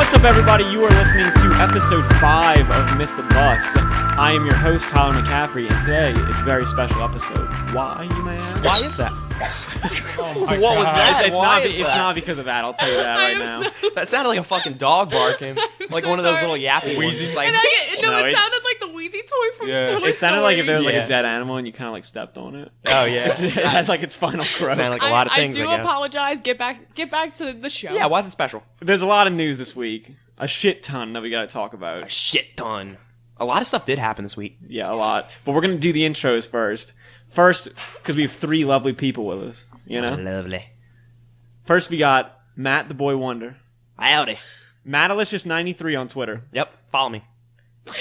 What's up, everybody? You are listening to episode 5 of Miss the Bus. I am your host, Tyler McCaffrey, and today is a very special episode. Why, you may ask? Why is that? What was that? It's not because of that, I'll tell you that right now. That sounded like a fucking dog barking. Like one of those little yappy ones. Just like, it sounded like the Wheezy toy from Toy Story. It sounded like if there was like a dead animal and you kind of like stepped on it. oh yeah. It had like its final croak. Sounded like a lot of things, I do I guess. apologize. Get back to the show. Yeah, why is it special? There's a lot of news this week. A shit ton that we gotta talk about. A shit ton. A lot of stuff did happen this week. Yeah, a lot. But we're gonna do the intros first. First, because we have 3 lovely people with us, you know? Lovely. First, we got Matt the Boy Wonder. Howdy. Mattalicious93 on Twitter. Yep, follow me.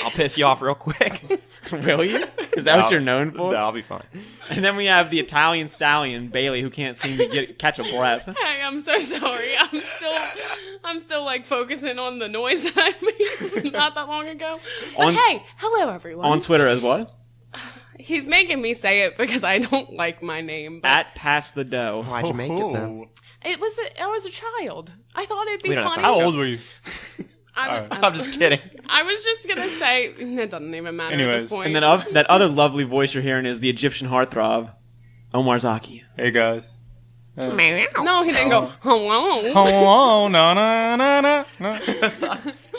I'll piss you off real quick. Will you? Is that what you're known for? No, I'll be fine. And then we have the Italian stallion, Bailey, who can't seem to catch a breath. Hey, I'm so sorry. I'm still like focusing on the noise that I made not that long ago. But hey, hello everyone. On Twitter as what? He's making me say it because I don't like my name. But At Pass the Dough. Why'd you make it then? I was a child. I thought it'd be We don't have funny. time. How old were you? I'm just kidding. I was just gonna say it doesn't even matter at Anyways. this point. And then that other lovely voice you're hearing is the Egyptian heartthrob, Omar Zaki. Hey guys. No, he didn't go hello. Oh, no, no, no, no, no.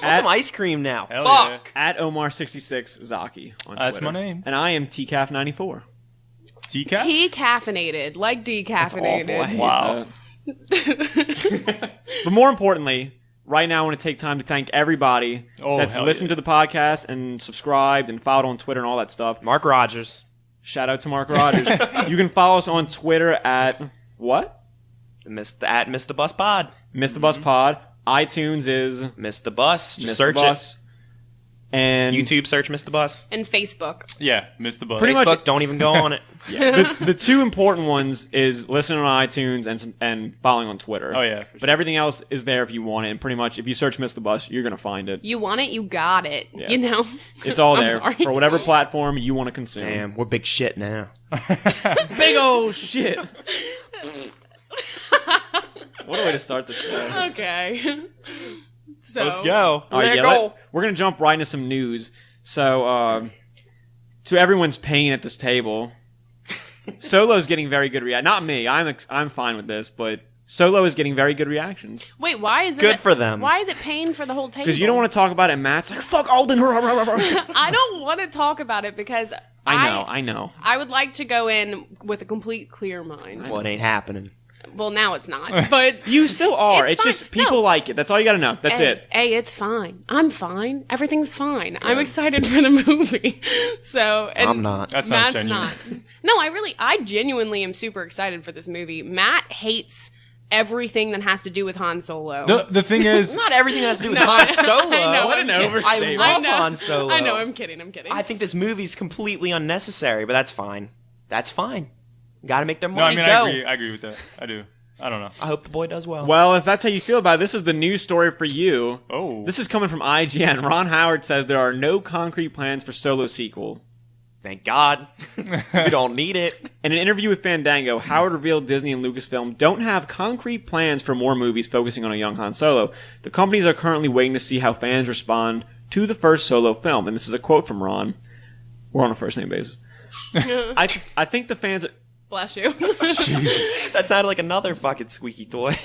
I want some ice cream now. Hell Fuck. At Omar66 Zaki on Twitter. That's my name. And I am TCAF94. T-Cap? Decaffeinated, like decaffeinated. Awful. I hate Wow. that. But more importantly, right now I want to take time to thank everybody that's hell listened yeah. to the podcast and subscribed and followed on Twitter and all that stuff. Mark Rogers. Shout out to Mark Rogers. You can follow us on Twitter at what? At Miss the Bus Pod. Miss the Bus Pod. iTunes is Miss the Bus. Just Miss search the Bus. And YouTube search Miss the Bus. And Facebook. Yeah, missed the bus. Pretty much- Facebook, don't even go on it. the 2 important ones is listening on iTunes and following on Twitter. Oh, yeah, for sure. But everything else is there if you want it. And pretty much if you search Miss the Bus, you're gonna find it. You want it, you got it. Yeah. You know? It's all I'm there sorry. for whatever platform you want to consume. Damn, we're big shit now. Big old shit. What a way to start the show. Okay. So, Let's go. All right, Let yeah, go. we're going to jump right into some news. So, to everyone's pain at this table, Solo's getting very good reaction. Not me. I'm fine with this, but Solo is getting very good reactions. Wait, why is it Good for them. Why is it pain for the whole table? Because you don't want to talk about it, and Matt's like, fuck Alden. I don't want to talk about it because I know. I would like to go in with a complete clear mind. Well, it ain't happening. Well, now it's not. But You still are. It's fine. just people No. like it. That's all you got to know. That's it. Hey, it's fine. I'm fine. Everything's fine. I'm excited for the movie. So, and I'm not. That sounds Matt's genuine. not. No, I genuinely am super excited for this movie. Matt hates everything that has to do with Han Solo. The thing is, Not everything that has to do with Han Solo. I know, What I'm an kidding. overstatement. I love know. Han Solo. I know, I'm kidding. I think this movie's completely unnecessary, but that's fine. That's fine. Got to make their no, I money mean, go. I agree with that. I do. I don't know. I hope the boy does well. Well, if that's how you feel about it, this is the news story for you. Oh. This is coming from IGN. Ron Howard says there are no concrete plans for Solo sequel. Thank God. We don't need it. In an interview with Fandango, Howard revealed Disney and Lucasfilm don't have concrete plans for more movies focusing on a young Han Solo. The companies are currently waiting to see how fans respond to the first Solo film. And this is a quote from Ron. We're on a first-name basis. I think the fans... Bless you. That sounded like another fucking squeaky toy.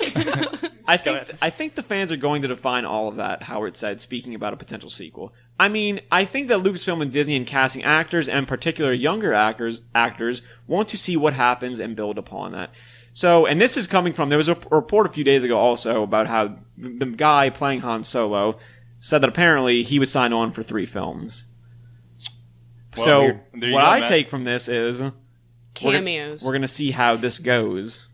I think the fans are going to define all of that, Howard said, speaking about a potential sequel. I mean, I think that Lucasfilm and Disney and casting actors, and particular younger actors want to see what happens and build upon that. So, and this is coming from, there was a report a few days ago also about how the guy playing Han Solo said that apparently he was signed on for 3 films. Well, So, there you what go, I Matt. take from this is... Cameos. We're going to see how this goes.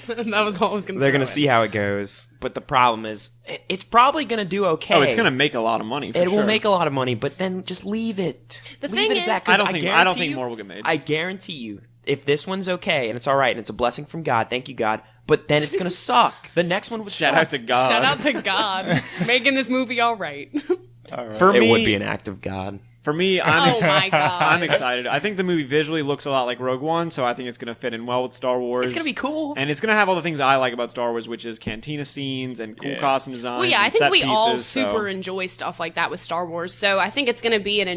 That was all I was going to say. They're going to see how it goes. But the problem is, it's probably going to do okay. Oh, it's going to make a lot of money, for It sure. will make a lot of money, but then just leave it. The Leave thing it as is- that, 'cause I don't guarantee think you- more will get made. I guarantee you, if this one's okay and it's all right and it's a blessing from God, thank you God, but then it's going to suck. The next one would Shout suck. out to God. Shout out to God making this movie all right. All right. For It me, would be an act of God. For me, Oh my god. I'm excited. I think the movie visually looks a lot like Rogue One, so I think it's going to fit in well with Star Wars. It's gonna be cool. And it's going to have all the things I like about Star Wars, which is cantina scenes and cool costume designs. Well, yeah, I and think set we all pieces, super enjoy stuff like that with Star Wars. So I think it's going to be an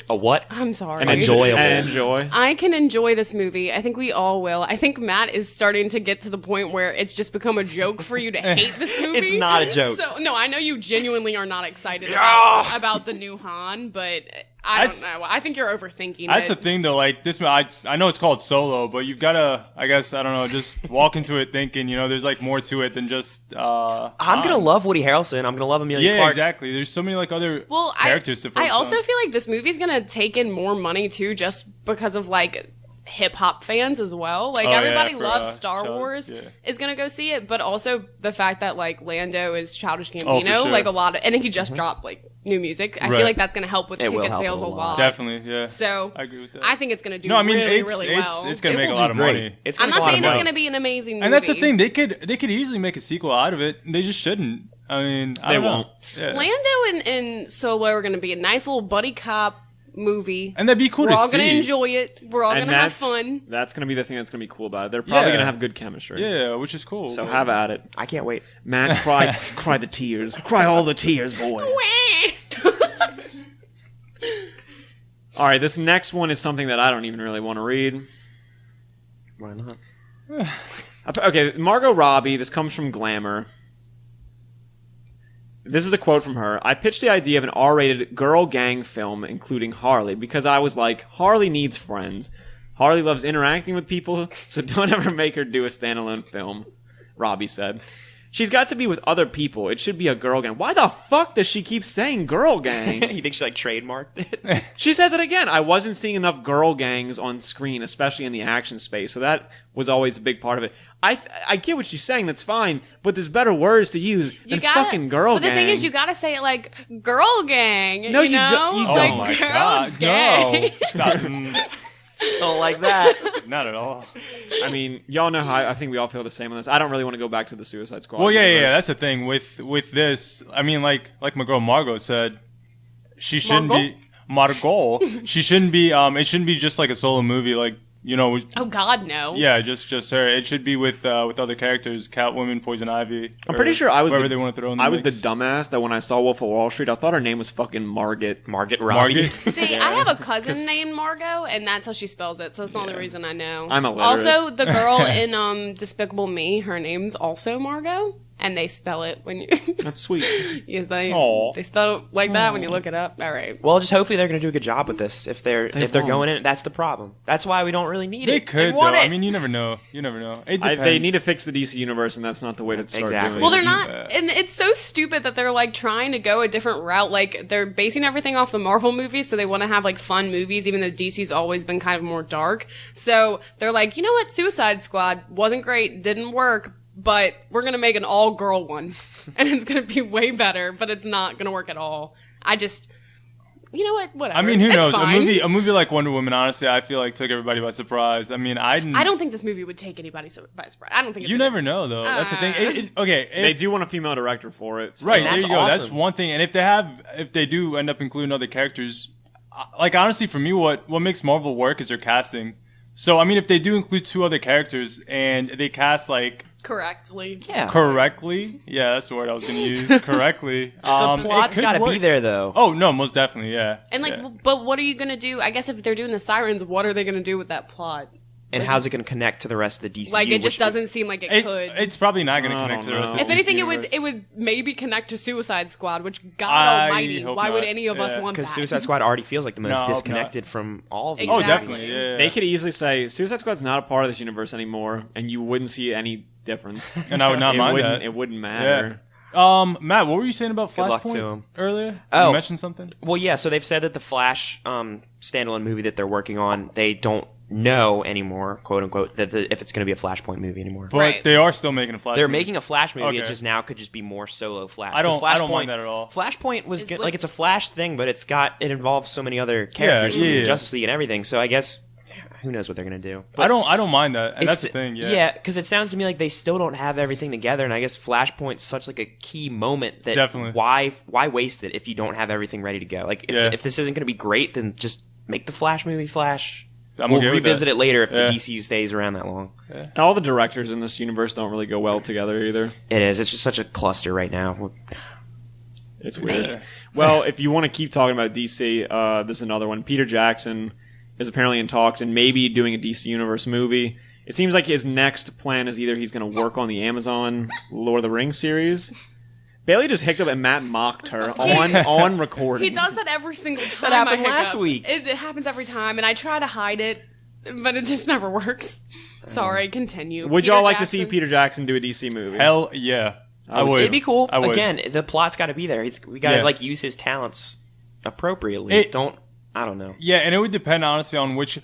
A what? I'm sorry. and enjoyable. And enjoy. I can enjoy this movie. I think we all will. I think Matt is starting to get to the point where it's just become a joke for you to hate this movie. It's not a joke. So no, I know you genuinely are not excited about the new Han, but I don't know. I think you're overthinking That's it. the thing, though. Like this, I know it's called Solo, but you've got to, I guess, I don't know, just walk into it thinking, there's like more to it than just. I'm gonna love Woody Harrelson. I'm gonna love Emilia Yeah, Clarke. exactly. There's so many like other Well, characters to I focus also on. feel like this movie's gonna take in more money too, just because of like hip hop fans as well. Like Oh, yeah, everybody for, loves Star Star- Wars yeah. is gonna go see it, but also the fact that like Lando is Childish Oh, Gambino, for sure. like a lot of, and he just dropped like new music. I Right. feel like that's gonna help with It will ticket help sales a a lot. lot. Definitely, yeah. So I agree with that. I think it's gonna do No, I mean really, it's really it's well. it's gonna It make a will lot do of great. money. It's I'm gonna not make a saying lot it's of gonna money. be an amazing movie. And that's the thing. They could easily make a sequel out of it. They just shouldn't. I mean, I They don't know. won't. Yeah. Lando and Solo are gonna be a nice little buddy cop movie. And that'd be cool We're to all see. gonna enjoy it. We're all And gonna have fun. That's going to be the thing that's going to be cool about it. They're probably Yeah. going to have good chemistry. Yeah, which is cool. So have at it. I can't wait. Matt, cry the tears. Cry all the tears, boy. All right, this next one is something that I don't even really want to read. Why not? Okay, Margot Robbie. This comes from Glamour. This is a quote from her. I pitched the idea of an R-rated girl gang film including Harley because I was like, Harley needs friends. Harley loves interacting with people, so don't ever make her do a standalone film, Robbie said. She's got to be with other people. It should be a girl gang. Why the fuck does she keep saying girl gang? You think she like trademarked it? She says it again. I wasn't seeing enough girl gangs on screen, especially in the action space. So that was always a big part of it. I get what she's saying. That's fine. But there's better words to use than fucking girl But the gang. thing is, you gotta say it like girl gang. No, you you know? don't- you Oh don't. Like, my girl god, gang. no! Stop. Don't like that. Not at all. I mean, y'all know how I think we all feel the same on this. I don't really want to go back to the Suicide Squad. Well, yeah, universe. that's the thing with this. I mean, like my girl Margot said, she shouldn't be Margot. She shouldn't be. It shouldn't be just like a solo movie. Like Oh God, no. Yeah, just her. It should be with other characters, Catwoman, Poison Ivy. I'm pretty sure I was wherever the, they want to throw in the I was the mix. dumbass that when I saw Wolf of Wall Street, I thought her name was fucking Margot. Margot Robbie. Margot. See, I have a cousin named Margot, and that's how she spells it. So that's the only reason I know. I'm illiterate. Also, the girl in Despicable Me, her name's also Margot, and they spell it when you. That's sweet. Yeah, Aw. they spell like that when you look it up. All right. Well, just hopefully they're going to do a good job with this. If they're won't. going in, that's the problem. That's why we don't really need They it. could, though. want it. I mean, you never know. You never know. It depends. They need to fix the DC universe, and that's not the way to start Exactly. doing Well, it. they're not, and it's so stupid that they're like trying to go a different route. Like they're basing everything off the Marvel movies, so they want to have like fun movies, even though DC's always been kind of more dark. So they're like, you know what, Suicide Squad wasn't great, didn't work, but we're gonna make an all-girl one, and it's gonna be way better, but it's not gonna work at all. You know what? Whatever. I mean, who It's knows? fine. A movie like Wonder Woman, honestly, I feel like took everybody by surprise. I mean, I don't think this movie would take anybody by surprise. I don't think it's You gonna- never know, though. That's the thing. Okay, They if, do want a female director for it. So. right And there that's you go. That's awesome. one thing. And if they do end up including other characters, like honestly, for me, what makes Marvel work is their casting. So I mean, if they do include two other characters and they cast like correctly. Yeah. correctly, yeah, that's the word I was going to use. Correctly, The plot's got to be work. there, though. Oh no, most definitely, yeah. And like, yeah. but what are you gonna do? I guess if they're doing the sirens, what are they gonna do with that plot? And how's it going to connect to the rest of the DCU? Like, it just which- doesn't seem like it could. It's probably not going to I connect don't to the rest know. of If the anything, DC it would maybe connect to Suicide Squad, which God I Almighty, hope why would not. any of us Yeah. want that? Because Suicide Squad already feels like the No, I most hope not. disconnected from all of them. Oh, Exactly. definitely, yeah. They could easily say Suicide Squad's not a part of this universe anymore, and you wouldn't see any difference. And I would not it mind wouldn't, that. It wouldn't matter. Matt, what were you saying about Good luck to Flashpoint him. earlier? Oh. You mentioned something? Well, yeah, so they've said that the Flash standalone movie that they're working on, they don't know anymore, quote unquote, that if it's going to be a Flashpoint movie anymore. But Right. they are still making a Flashpoint. They're making a Flash movie. It Okay. just now could just be more solo Flash. I don't 'Cause mind that at all. Flashpoint was Is good, what- like it's a Flash thing, but it involves so many other characters yeah, from yeah. Justice League and everything. So I guess who knows what they're gonna do. I don't mind that, and that's the thing. Yeah, because it sounds to me like they still don't have everything together, and I guess Flashpoint's such like a key moment that Definitely. Why waste it if you don't have everything ready to go? Like if this isn't gonna be great, then just make the Flash movie Flash. We'll revisit it later if the DCU stays around that long. Yeah. All the directors in this universe don't really go well together either. It is. It's just such a cluster right now. It's weird. Well, if you want to keep talking about DC, this is another one. Peter Jackson is apparently in talks and maybe doing a DC Universe movie. It seems like his next plan is either he's going to work on the Amazon Lord of the Rings series. Bailey just hiccuped and Matt mocked her on recording. He does that every single time. That happened I hiccup. last week. It happens every time, and I try to hide it, but it just never works. Sorry, continue. Would Peter y'all like to Jackson. see Peter Jackson do a DC movie? Hell yeah. I would. It'd be cool. I would. Again, the plot's got to be there. We got to use his talents appropriately. I don't know. Yeah, and it would depend honestly on which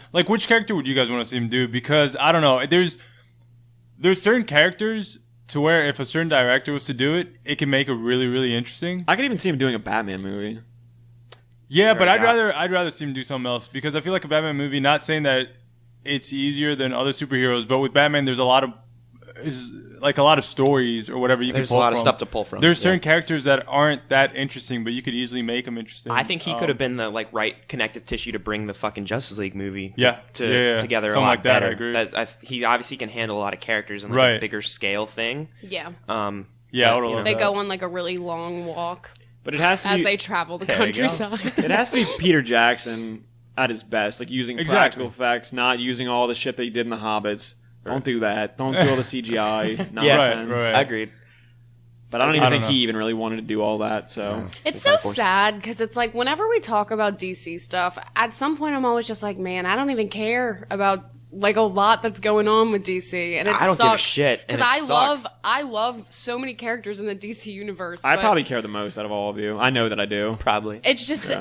character would you guys want to see him do? Because I don't know. There's certain characters to where if a certain director was to do it, it can make it really, really interesting. I could even see him doing a Batman movie. Yeah, but I'd rather see him do something else because I feel like a Batman movie. Not saying that it's easier than other superheroes, but with Batman, there's a lot of stories or whatever you can pull from. There's a lot of stuff to pull from. There's certain characters that aren't that interesting, but you could easily make them interesting. I think he could have been the right connective tissue to bring the fucking Justice League movie together together something a lot like that, better. I agree. He obviously can handle a lot of characters in a bigger scale thing. Yeah. Yeah, I would love They that. go on like a really long walk But it has to as be, they travel the you go. countryside. it has to be Peter Jackson at his best, like using practical effects, not using all the shit that he did in the Hobbits. Don't do that. Don't do all the CGI nonsense. Yeah, right. Agreed. But I don't even I don't think he even really wanted to do all that. So It's so sad because it's like whenever we talk about DC stuff, at some point I'm always just like, man, I don't even care about like a lot that's going on with DC, and it I don't give a sucks, shit, and because it sucks. I love so many characters in the DC universe. I but probably care the most out of all of you. I know that I do. Probably. it's just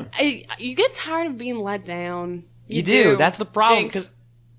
you get tired of being let down. You do. That's the problem. Jinx. 'Cause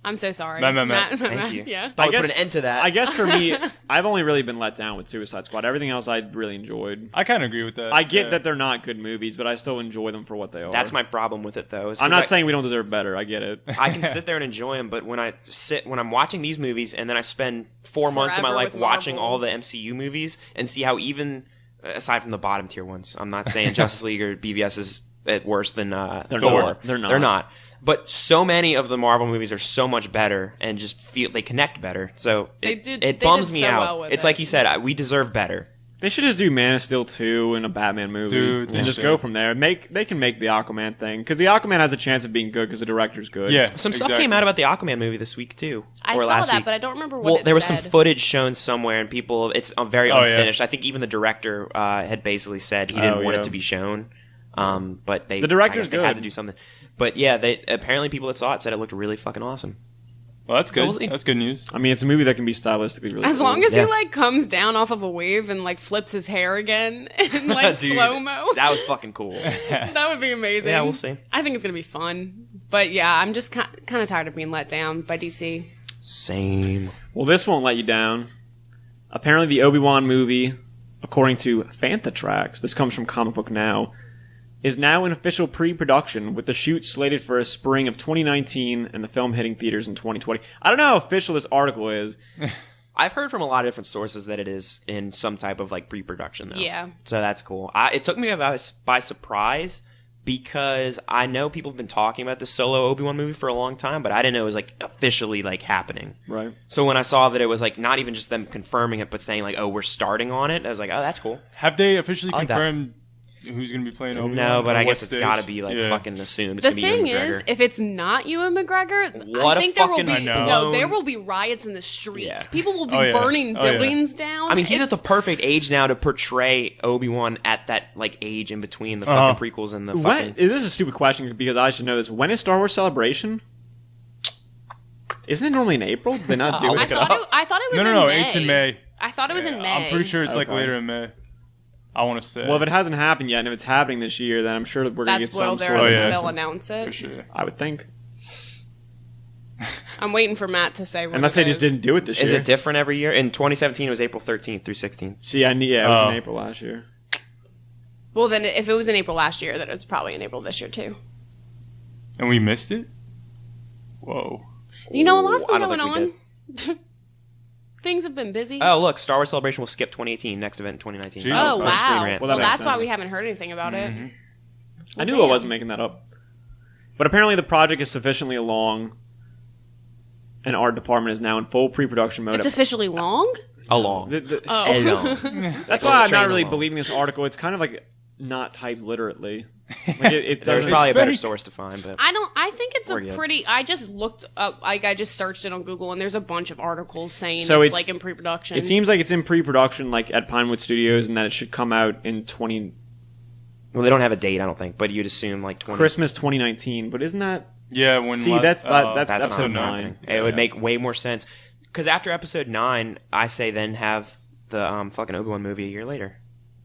I'm so sorry. Matt. Thank you. Yeah. I would put an end to that. I guess for me, I've only really been let down with Suicide Squad. Everything else I really enjoyed. I kind of agree with that. I get that they're not good movies, but I still enjoy them for what they are. That's my problem with it, though. I'm not saying we don't deserve better. I get it. I can sit there and enjoy them, but when I'm watching these movies and then I spend 4 months of my Forever life with watching Marvel. all the MCU movies and see how even, aside from the bottom tier ones, I'm not saying Justice League or BVS is worse than Thor. not. They're not. They're not. But so many of the Marvel movies are so much better and just feel they connect better. So They it bums did me so out. well with It's it. like you said, we deserve better. They should just do Man of Steel 2 and a Batman movie. Dude, they and just should. go from there. They can make the Aquaman thing. Because the Aquaman has a chance of being good because the director's good. Yeah. Some stuff exactly. came out about the Aquaman movie this week too. I or saw last that, week. but I don't remember what Well, it there was said. some footage shown somewhere, and people, it's very Oh, yeah. unfinished. I think even the director had basically said he didn't want it to be shown. But the director's they had good. to do something. But yeah, apparently people that saw it said it looked really fucking awesome. Well, that's good. we'll see. That's good news. I mean, it's a movie that can be stylistically really As cool. long as Yeah. he like comes down off of a wave and like flips his hair again in like Dude, slow mo, That was fucking cool. that would be amazing. Yeah, we'll see. I think it's gonna be fun, but yeah, I'm just kind of tired of being let down by DC. Same. Well, this won't let you down. Apparently, the Obi Wan movie, according to Fantha Tracks, this comes from Comic Book Now, is now in official pre-production with the shoot slated for a spring of 2019 and the film hitting theaters in 2020. I don't know how official this article is. I've heard from a lot of different sources that it is in some type of like pre-production though. Yeah. So that's cool. It took me by surprise because I know people have been talking about the solo Obi-Wan movie for a long time, but I didn't know it was like officially like happening. Right. So when I saw that it was like not even just them confirming it, but saying like, oh, we're starting on it, I was like, oh, that's cool. Have they officially like that. confirmed who's going to be playing Obi-Wan? No, but or I what guess it's stage? got to be like Yeah. fucking assumed. It's The gonna be Ewan thing is, McGregor. if it's not Ewan McGregor, What I a think there will fucking be I know. no, there will be riots in the streets. Yeah. People will be Oh, yeah. burning Oh, yeah. buildings down. I mean, he's at the It's- perfect age now to portray Obi-Wan at that like age in between the fucking prequels and the When, fucking. this is a stupid question because I should know this. When is Star Wars Celebration? Isn't it normally in April? Did they not do I'll it? look it I thought it was No, in May. it's in May. I thought it was in May. I'm pretty sure it's like Okay. later in May. I want to say. Well, if it hasn't happened yet, and if it's happening this year, then I'm sure that we're going to That's get where some they're- sort Oh, of... yeah. they'll announce it. for sure. I would think. I'm waiting for Matt to say. When Unless it they just is. didn't do it this Is year. it different every year? In 2017, it was April 13th through 16th. See, it was in Oh. April last year. Well, then if it was in April last year, then it's probably in April this year too. And we missed it? Whoa. You know, a lot's I been don't going think we on. Things have been busy. Oh, look, Star Wars Celebration will skip 2018. Next event in 2019. Jeez. Oh, Our Screen wow. Rant. Well, Well, that makes that's why sense. we haven't heard anything about it. I knew damn. I wasn't making that up. But apparently the project is sufficiently along, and art department is now in full pre-production mode. It's officially long? Along. Oh. Along. That's why I'm Train not really along. believing this article. It's kind of like not typed literately. Like it There's doesn't. probably a better fake. source to find, but I think it's We're a good. pretty. I just looked up, like, I just searched it on Google, and there's a bunch of articles saying So it's it's- like in pre production. It seems like it's in pre-production, like at Pinewood Studios, and that it should come out in well, they don't have a date, I don't think. But you'd assume like 20. Christmas 2019. But isn't that? Yeah, when See, that's That's episode not 9. happening. It would make way more sense because after episode 9, I say then have the fucking Obi-Wan movie a year later.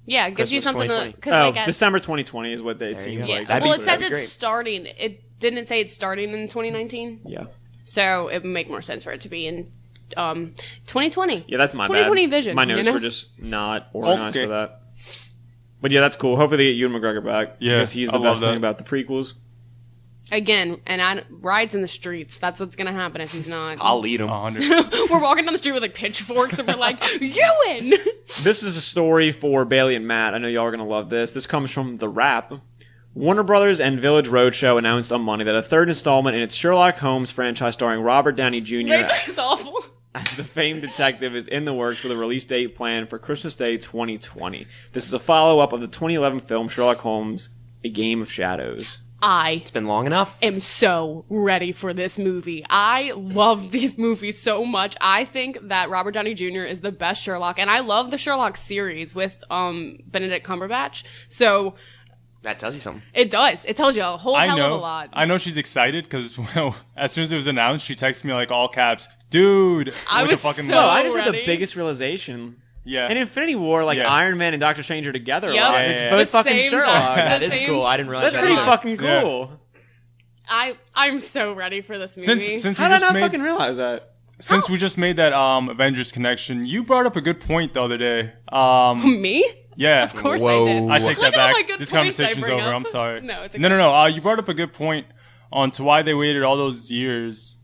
Yeah, it gives you Christmas something to. 2020. Cause Oh, like December 2020 is what it you seems go. yeah. like. That'd Well, be- it says that'd be it's great. starting. It didn't say it's starting in 2019, Yeah. so it would make more sense for it to be in 2020. Yeah, that's my 2020 bad. vision. My you notes know? were just not organized Okay. for that. But yeah, that's cool. Hopefully they get Ewan McGregor back. Yeah, Because he's the I love best thing that. about the prequels. Again, and rides in the streets. That's what's gonna happen if he's not. I'll lead him. 100. We're walking down the street with like pitchforks, and we're like, Ewan. This is a story for Bailey and Matt. I know y'all are going to love this. This comes from The Wrap. Warner Brothers and Village Roadshow announced on Monday that a third installment in its Sherlock Holmes franchise starring Robert Downey Jr. It's awful. as the famed detective is in the works with a release date planned for Christmas Day 2020. This is a follow-up of the 2011 film Sherlock Holmes, A Game of Shadows. It's been long enough. am so ready for this movie. I love these movies so much. I think that Robert Downey Jr. is the best Sherlock, and I love the Sherlock series with Benedict Cumberbatch. So That tells you something. it does. It tells you a whole I hell of a know. lot. I know she's excited because as soon as it was announced, she texted me like all caps, "Dude!" I with was a fucking so- No, I just had the ready. biggest realization. Yeah. In Infinity War, like Yeah. Iron Man and Doctor Strange are together Yep. a lot. Yeah, and it's yeah, both yeah. fucking The same Sherlock. time. That The is same- cool. I didn't realize That's that. pretty either. fucking Yeah. cool. I'm so ready for this movie. Since How we did I just not made fucking realize that? since we just made that Avengers connection, you brought up a good point the other day. Me? Yeah. Of course Whoa. I did. I take Look that at all my back. good This points I conversation's bring over. up. I'm sorry. No, it's okay. No. You brought up a good point on to why they waited all those years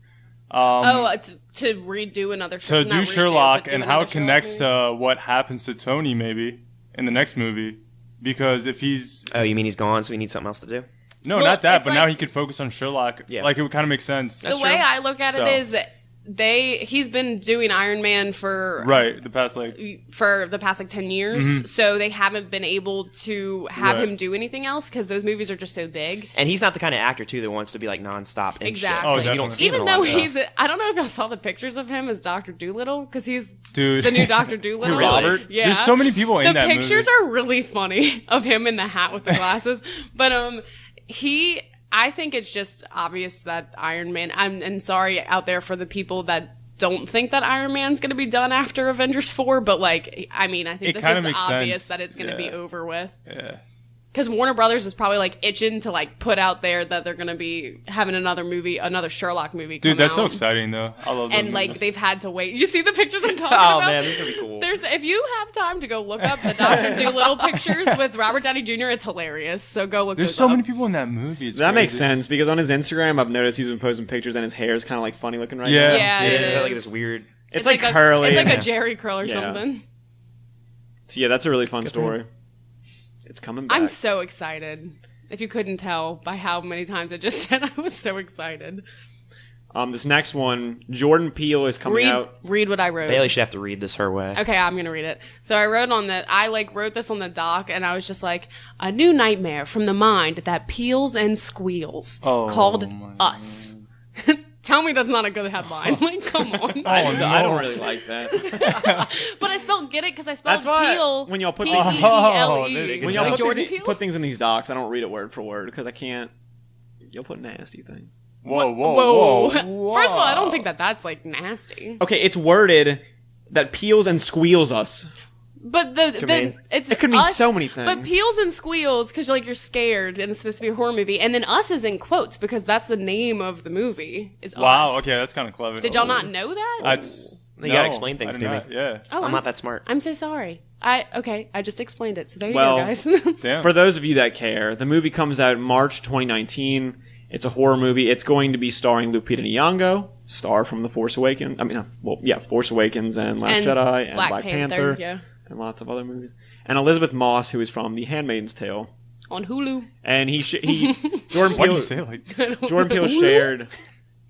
It's to redo another to not do redo, Sherlock but do and how another it connects Sherlock to what happens to Tony maybe in the next movie. Because if he's Oh, you mean he's gone, so we need something else to do? no, Well, not that, it's but now like- he could focus on Sherlock. Yeah. Like it would kind of make sense. The way I look at So- it is that he's been doing Iron Man for Right, the past like the past like 10 years, so they haven't been able to have Right. him do anything else because those movies are just so big. And he's not the kind of actor too that wants to be like nonstop. And Exactly. Oh, Shit. You don't definitely. see him in Even a lot though of stuff. he's, I don't know if y'all saw the pictures of him as Dr. Doolittle because he's dude. the new Dr. Doolittle. Robert? Yeah. There's so many people in The that pictures movie. are really funny of him in the hat with the glasses, but I think it's just obvious that Iron Man. I'm sorry out there for the people that don't think that Iron Man's going to be done after Avengers 4, but like, I mean, I think It this kinda is makes obvious sense. that it's going to be Yeah. over with. Yeah. Because Warner Brothers is probably like itching to like put out there that they're going to be having another Sherlock movie. Dude, come that's so out. exciting though. I love those And like movies. they've had to wait. You see the pictures I'm talking Oh, about? man, this is gonna be cool. There's if you have time to go look up the Dr. Doolittle pictures with Robert Downey Jr., it's hilarious. So go look. There's those so up. many people in that movie. It's That makes crazy. sense because on his Instagram, I've noticed he's been posting pictures and his hair is kind of like funny looking right Yeah. now. Yeah, Yeah, it it's got, like is. this weird. It's like a, curly. It's like and- a Jerry curl or Yeah. something. So yeah, that's a really fun story. It's coming back. I'm so excited. If you couldn't tell by how many times I just said, I was so excited. This next one, Jordan Peele is coming out. Read what I wrote. Bailey should have to read this her way. Okay, I'm gonna read it. So I wrote this on the doc, and I was just like, a new nightmare from the mind that peels and squeals, Oh, called my Us. Tell me that's not a good headline. Like, come on. I don't really like that. But I get it because I spelled That's why peel. when y'all put P-E-E-L-E. Oh, this- When Like y'all Jordan Peele? put things in these docs, I don't read it word for word because I can't. You'll put nasty things. Whoa. Whoa. First of all, I don't think that's like nasty. Okay, it's worded that peels and squeals us. But mean- it could mean us, so many things. But peels and squeals because you're scared and it's supposed to be a horror movie, and then us is in quotes because that's the name of the movie. Is Wow. Us. Okay, that's kind of clever. Did y'all not know that? You gotta explain things I to did me. not, Yeah. Oh, I'm not that smart. I'm so sorry. I just explained it. So there you Well, go, guys. Damn. For those of you that care, the movie comes out March 2019. It's a horror movie. It's going to be starring Lupita Nyong'o, star from The Force Awakens. Force Awakens and Last Jedi and Black Panther yeah. and lots of other movies. And Elizabeth Moss, who is from The Handmaid's Tale. On Hulu. And Jordan Why do Peele, you say it like that? Jordan Peele shared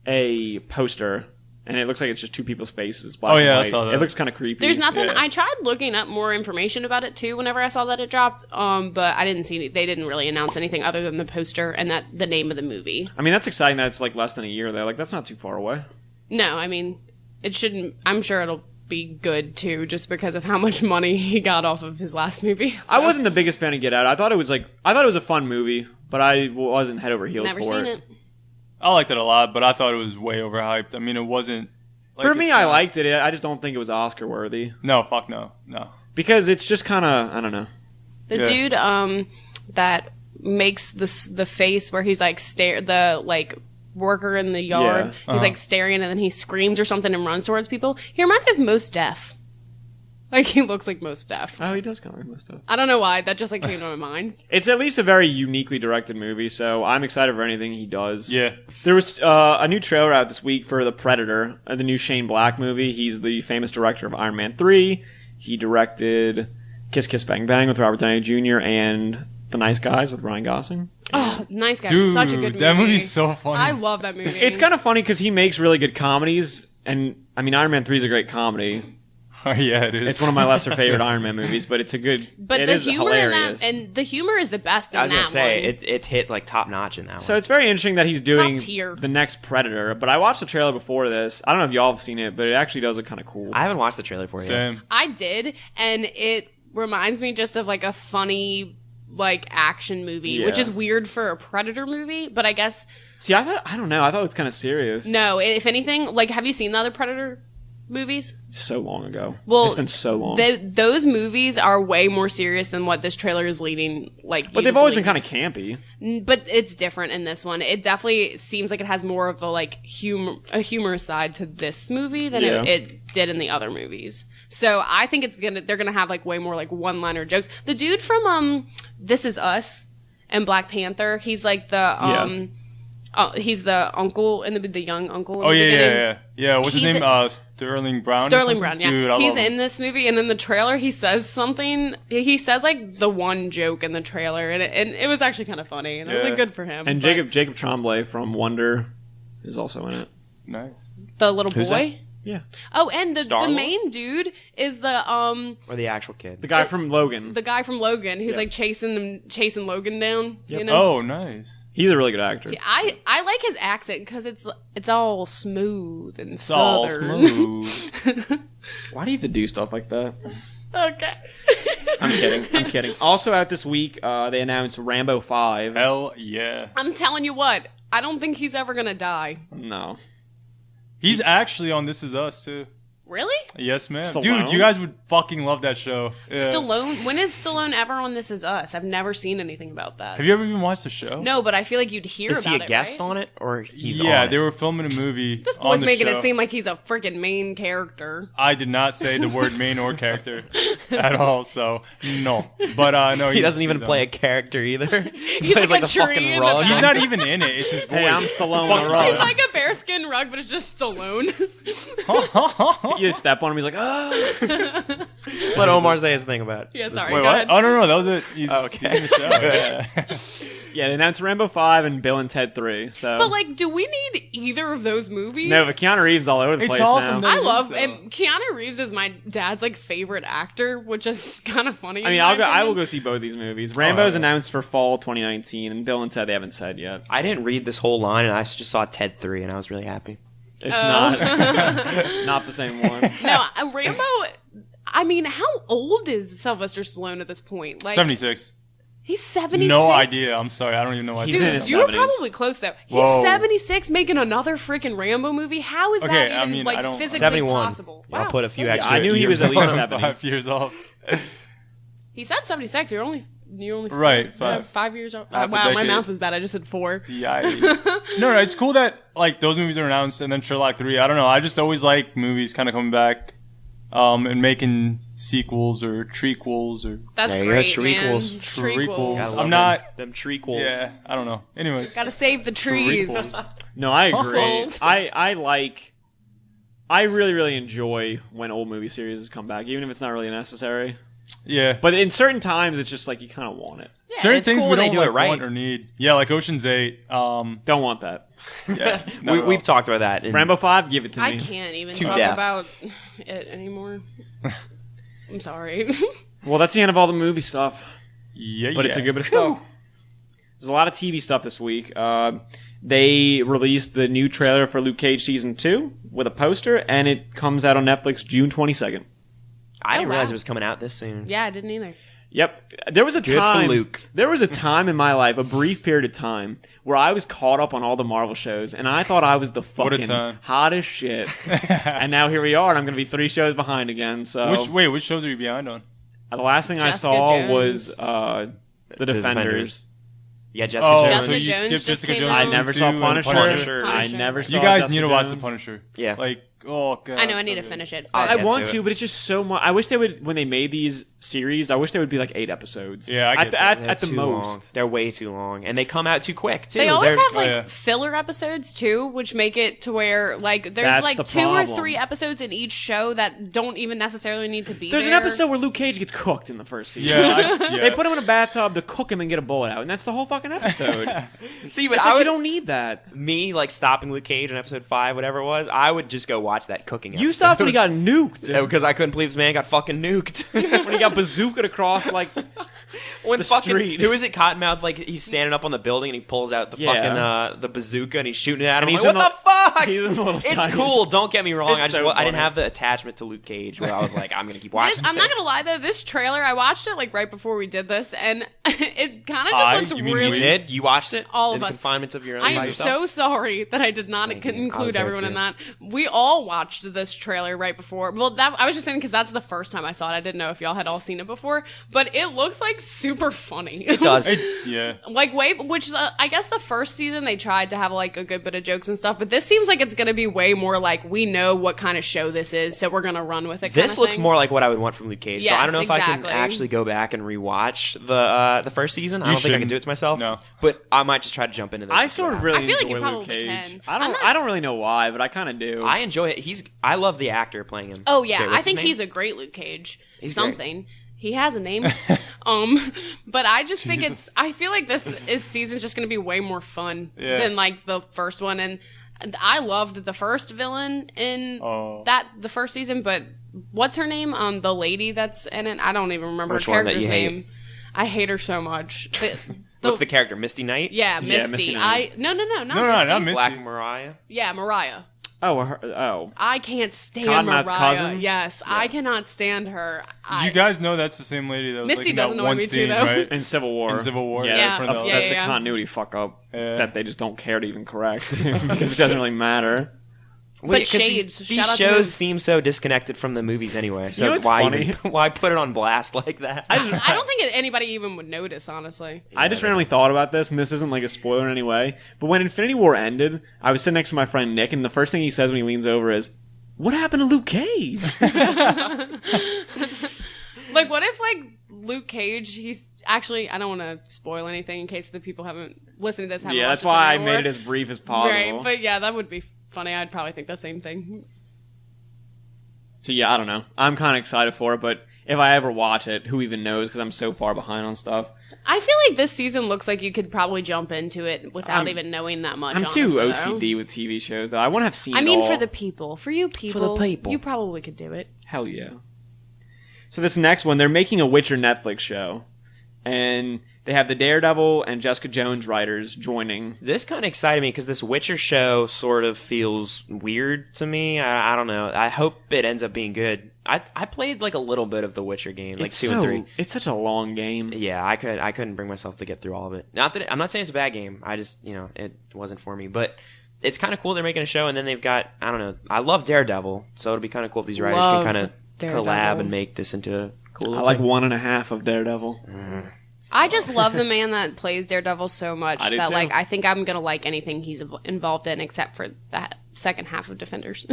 a poster, and it looks like it's just two people's faces. Black Oh, and yeah, I white. saw that. It looks kind of creepy. There's nothing. Yeah. I tried looking up more information about it too. Whenever I saw that it dropped, but I didn't see any. They didn't really announce anything other than the poster and the name of the movie. I mean, that's exciting that it's like less than a year though. Like that's not too far away. No, I mean it shouldn't. I'm sure it'll be good too, just because of how much money he got off of his last movie. So. I wasn't the biggest fan of Get Out. I thought it was a fun movie, but I wasn't head over heels Never for seen it. it. I liked it a lot, but I thought it was way overhyped. I mean, it wasn't. Like For me, it's I not- liked it. I just don't think it was Oscar worthy No, fuck no. because it's just kind of I don't know. The Yeah. dude that makes the face where he's like the worker in the yard. Yeah. He's like staring and then he screams or something and runs towards people. He reminds me of Mos Def. Like he looks like Mos Def. Oh, he does kind of like most stuff. I don't know why that just like came to my mind. It's at least a very uniquely directed movie, so I'm excited for anything he does. Yeah. There was a new trailer out this week for The Predator, the new Shane Black movie. He's the famous director of Iron Man 3. He directed Kiss Kiss Bang Bang with Robert Downey Jr. and The Nice Guys with Ryan Gosling. Oh, Nice Guy. Dude, Such a good movie. that movie's so funny. I love that movie. It's kind of funny because he makes really good comedies, and I mean Iron Man 3 is a great comedy. Oh, yeah, it is. It's one of my lesser favorite Iron Man movies, but it's a good. But it the is humor in hilarious. that, and the humor is the best in I was that gonna say one. it's hit like top notch in that one. So it's very interesting that he's doing tier. the next Predator. But I watched the trailer before this. I don't know if y'all have seen it, but it actually does look kind of cool. I haven't watched the trailer for it yet. Same. I did, and it reminds me just of like a funny like action movie, which Yeah. is weird for a Predator movie. But I guess See, I don't know. I thought it was kind of serious. no. If anything, like, have you seen the other Predator movies? So long ago. Well, it's been so long. Those movies are way more serious than what this trailer is leading. Like, but they've always been kind of campy. But it's different in this one. It definitely seems like it has more of a like humor side to this movie than Yeah. it did in the other movies. So I think they're gonna have like way more like one-liner jokes. The dude from This Is Us and Black Panther, he's like the he's the uncle in the young uncle. In Oh, the yeah, beginning. yeah, yeah. Yeah, what's his He's name? Sterling Brown? or Sterling something? Brown, yeah. Dude, I He's love him. in this movie, and in the trailer, he says something. He says like the one joke in the trailer, and it was actually kind of funny, and I was Yeah. like, good for him. And But Jacob Tremblay from Wonder is also in it. Nice. the little Who's boy. Yeah. Oh, and the Star-Lord? main dude is the Or the actual kid. The guy from Logan. guy from Logan who's Yeah. like chasing Logan down. Yep. You know, Oh, nice. He's a really good actor. I like his accent because it's all smooth and It's all southern. smooth. Why do you have to do stuff like that? Okay. I'm kidding. Also out this week, they announced Rambo 5. Hell yeah. I'm telling you what, I don't think he's ever gonna die. No. He's actually on This Is Us, too. Really? Yes, ma'am. Stallone? Dude, you guys would fucking love that show. Yeah. Stallone? When is Stallone ever on This Is Us? I've never seen anything about that. Have you ever even watched the show? No, but I feel like you'd hear Is about he a it, guest right? on it, or he's Yeah, on they it? were filming a movie. This on boy's the making show. it seem like he's a freaking main character. I did not say the word main or character at all, so no. But no, He doesn't even play a character either. He like plays like a the tree fucking in the rug. He's not even in it. It's his voice. Hey, I'm Stallone Fuck on the you. road. It's like a bearskin rug, but it's just Stallone. You just step on him, he's like, ah. Let Omar say his thing about it. Yeah, This- sorry. Wait, Go what? ahead. Oh, no, that was it. He's Okay. in the show. Yeah. Yeah, they announced Rambo 5 and Bill and Ted 3. So But like, do we need either of those movies? no, but Keanu Reeves is all over the It's place awesome now. that- I love So- and Keanu Reeves is my dad's like favorite actor, which is kind of funny. I mean, I will go see both these movies. Rambo's yeah. announced for fall 2019, and Bill and Ted they haven't said yet. I didn't read this whole line, and I just saw Ted 3, and I was really happy. It's Oh. not the same one. No, Rambo. I mean, how old is Sylvester Stallone at this point? Like 76. He's 76. No idea. I'm sorry. I don't even know why I He's said in that. his You were 70s. probably close though. He's Whoa. 76 making another freaking Rambo movie. How is that Okay, even I mean, I like don't- physically 71. possible? I'll put a few Yeah, extra I knew he years was at least on. 70. 5 years off. He said 76. You're only Right, 5. 5 years old. Half a Wow, my decade. mouth was bad. I just said 4. Yikes. No, it's cool that like those movies are announced and then Sherlock 3. I don't know. I just always like movies kind of coming back and making sequels or trequels or That's There you great, go, man. trequels. trequels. Gotta love I'm not. them trequels. Yeah, I don't know. Anyways, Gotta save the trees. trequels. No, I agree. Holes. I really, really enjoy when old movie series come back, even if it's not really necessary. Yeah, But in certain times, it's just like you kind of want it. certain it's things cool we when they don't do like, it right. want or need. Yeah, like Ocean's 8. Don't want that. Yeah, not at all. We've talked about that. In, Rambo 5, give it to me. I can't even To talk death. about it anymore. I'm sorry. Well, that's the end of all the movie stuff. Yeah, But it's a good bit of stuff. There's a lot of TV stuff this week. They released the new trailer for Luke Cage Season 2 with a poster, and it comes out on Netflix June 22nd. I didn't wow. realize it was coming out this soon. Yeah, I didn't either. Yep. There was a Good for time. Luke. There was a time in my life, a brief period of time, where I was caught up on all the Marvel shows, and I thought I was the What a fucking time. hottest shit. And now here we are, and I'm going to be 3 shows behind again. So Which shows are you behind on? the last thing I Jessica saw Jones. was The Defenders. Yeah, Jessica Oh, Jones. so you Jessica Jones skipped just Jessica came Jones. out. I season never 2 saw and Punisher. Punisher. I Punisher. never saw You guys Jessica need to watch The Jones. Punisher. Yeah. Like, oh god. I know I so need to good. finish it. I'll But I get want to to, it. but it's just so much. I wish they would, when they made these series, I wish they would be like 8 episodes. Yeah, I get that. They're at the too most. long. They're way too long, and they come out too quick too. they always They're- have like yeah. filler episodes too, which make it to where like there's That's like the 2 or problem. 3 episodes in each show that don't even necessarily need to be There's there. an episode where Luke Cage gets cooked in the first season. Yeah, They put him in a bathtub to cook him and get a bullet out, and that's the whole fucking episode. See, but It's I like, would you don't need that. me like stopping Luke Cage in episode 5, whatever it was. I would just go watch that cooking. You stopped when he got nuked. because I couldn't believe this man got fucking nuked. When he got bazookaed across like when the fucking street. who is it? Cottonmouth, like he's standing up on the building and he pulls out the Yeah. fucking the bazooka and he's shooting it at him. And I'm he's like, what in the fuck? he's in a little It's tiny- cool. Don't get me wrong. It's I just so I didn't funny. have the attachment to Luke Cage where I was like, I'm gonna keep watching. I'm not this. gonna lie though, this trailer I watched it like right before we did this, and it kind of just looks You mean really. You did? You watched it? All in of the us. confinements of your own. I by am yourself? so sorry that I did not Thank you. I was include there everyone in too. that. We all watched this trailer right before. Well, that I was just saying because that's the first time I saw it. I didn't know if y'all had all seen it before, but it looks like super funny. It does. Yeah. Like which I guess the first season they tried to have like a good bit of jokes and stuff, but this seems like it's gonna be way more like we know what kind of show this is, so we're gonna run with it. This kinda looks thing. more like what I would want from Luke Cage. So I don't know Yes, if I can exactly. actually go back and rewatch the first season. I don't think I can shouldn't. do it to myself. No. But I might just try to jump into this. I and see sort what of happens. really I feel like enjoy you Luke probably Cage. can. I don't really know why, but I kind of do. I enjoy it. I love the actor playing him. Oh yeah, Shit, I what's think his name? he's a great Luke Cage. He's Something. He has a name. But I just think I feel like this season's just going to be way more fun Yeah. than like the first one, and I loved the first villain in Oh. the first season, but what's her name? The lady that's in it. I don't even remember Which her one that character's you hate? name. I hate her so much. What's the character? Misty Knight? Yeah, Misty. Misty Knight. No, not No, Misty. not Misty. Black Mariah? Yeah, Mariah. Oh. I can't stand Cottonmouth's Mariah. cousin? Yes, I cannot stand her. You guys know that's the same lady that was Misty like in doesn't that annoy one me too, scene, though. right? In Civil War. In Civil War, Yeah, yeah. that's, from the- that's yeah. a continuity fuck up Yeah. that they just don't care to even correct because it doesn't really matter. But 'cause Shades, These shout out to him. shows seem so disconnected from the movies anyway. So You know what's why funny? even, why put it on blast like that? I don't think anybody even would notice, honestly. I just randomly thought about this, and this isn't like a spoiler in any way, but when Infinity War ended, I was sitting next to my friend Nick, and the first thing he says when he leans over is, "What happened to Luke Cage?" Like, what if, like, Luke Cage, he's actually, I don't want to spoil anything in case the people haven't listened to this. Haven't Yeah, watched that's why I Infinity War. made it as brief as possible. Right, but yeah, that would be funny. I'd probably think the same thing. So yeah, I don't know. I'm kind of excited for it, but if I ever watch it, who even knows? Because I'm so far behind on stuff. I feel like this season looks like you could probably jump into it without even knowing that much. I'm too honestly, though. OCD with TV shows, though. I want to have seen. I mean, it all. for the people, for you people, people. you probably could do it. Hell yeah. So this next one, they're making a Witcher Netflix show, and they have the Daredevil and Jessica Jones writers joining. This kind of excited me because this Witcher show sort of feels weird to me. I don't know. I hope it ends up being good. I played like a little bit of the Witcher game, like 2 and 3. It's such a long game. Yeah, I couldn't bring myself to get through all of it. Not that I'm not saying it's a bad game. I just it wasn't for me. But it's kind of cool they're making a show, and then they've got I don't know. I love Daredevil, so it'll be kind of cool if these writers Love can kind of Daredevil. collab and make this into a cool. I little like thing. 1.5 of Daredevil. I just love the man that plays Daredevil so much I do that too. like I think I'm gonna like anything he's involved in except for that second half of Defenders.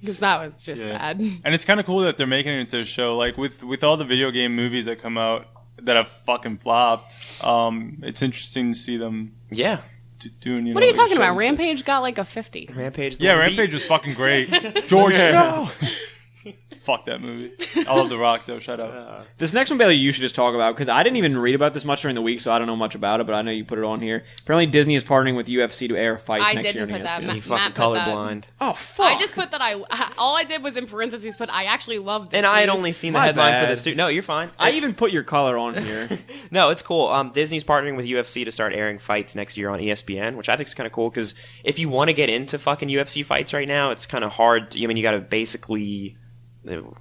because that was just bad. And it's kind of cool that they're making it into a show. Like with all the video game movies that come out that have fucking flopped, it's interesting to see them. Yeah. Doing, What are you talking about? Rampage got like a 50. Rampage. Yeah, Rampage was fucking great. George, no. Fuck that movie. I love The Rock though. Shut up. This next one, Bailey, you should just talk about because I didn't even read about this much during the week, so I don't know much about it. But I know you put it on here. Apparently, Disney is partnering with UFC to air fights I next year. didn't put that. You Matt fucking put that. colorblind. Oh fuck! I just put that. All I did was in parentheses put I actually love this. And I had news. only seen the My headline for bad. this dude. No, you're fine. I It's- even put your color on here. No, it's cool. Disney's partnering with UFC to start airing fights next year on ESPN, which I think is kind of cool because if you want to get into fucking UFC fights right now, it's kind of hard. I mean, you got to basically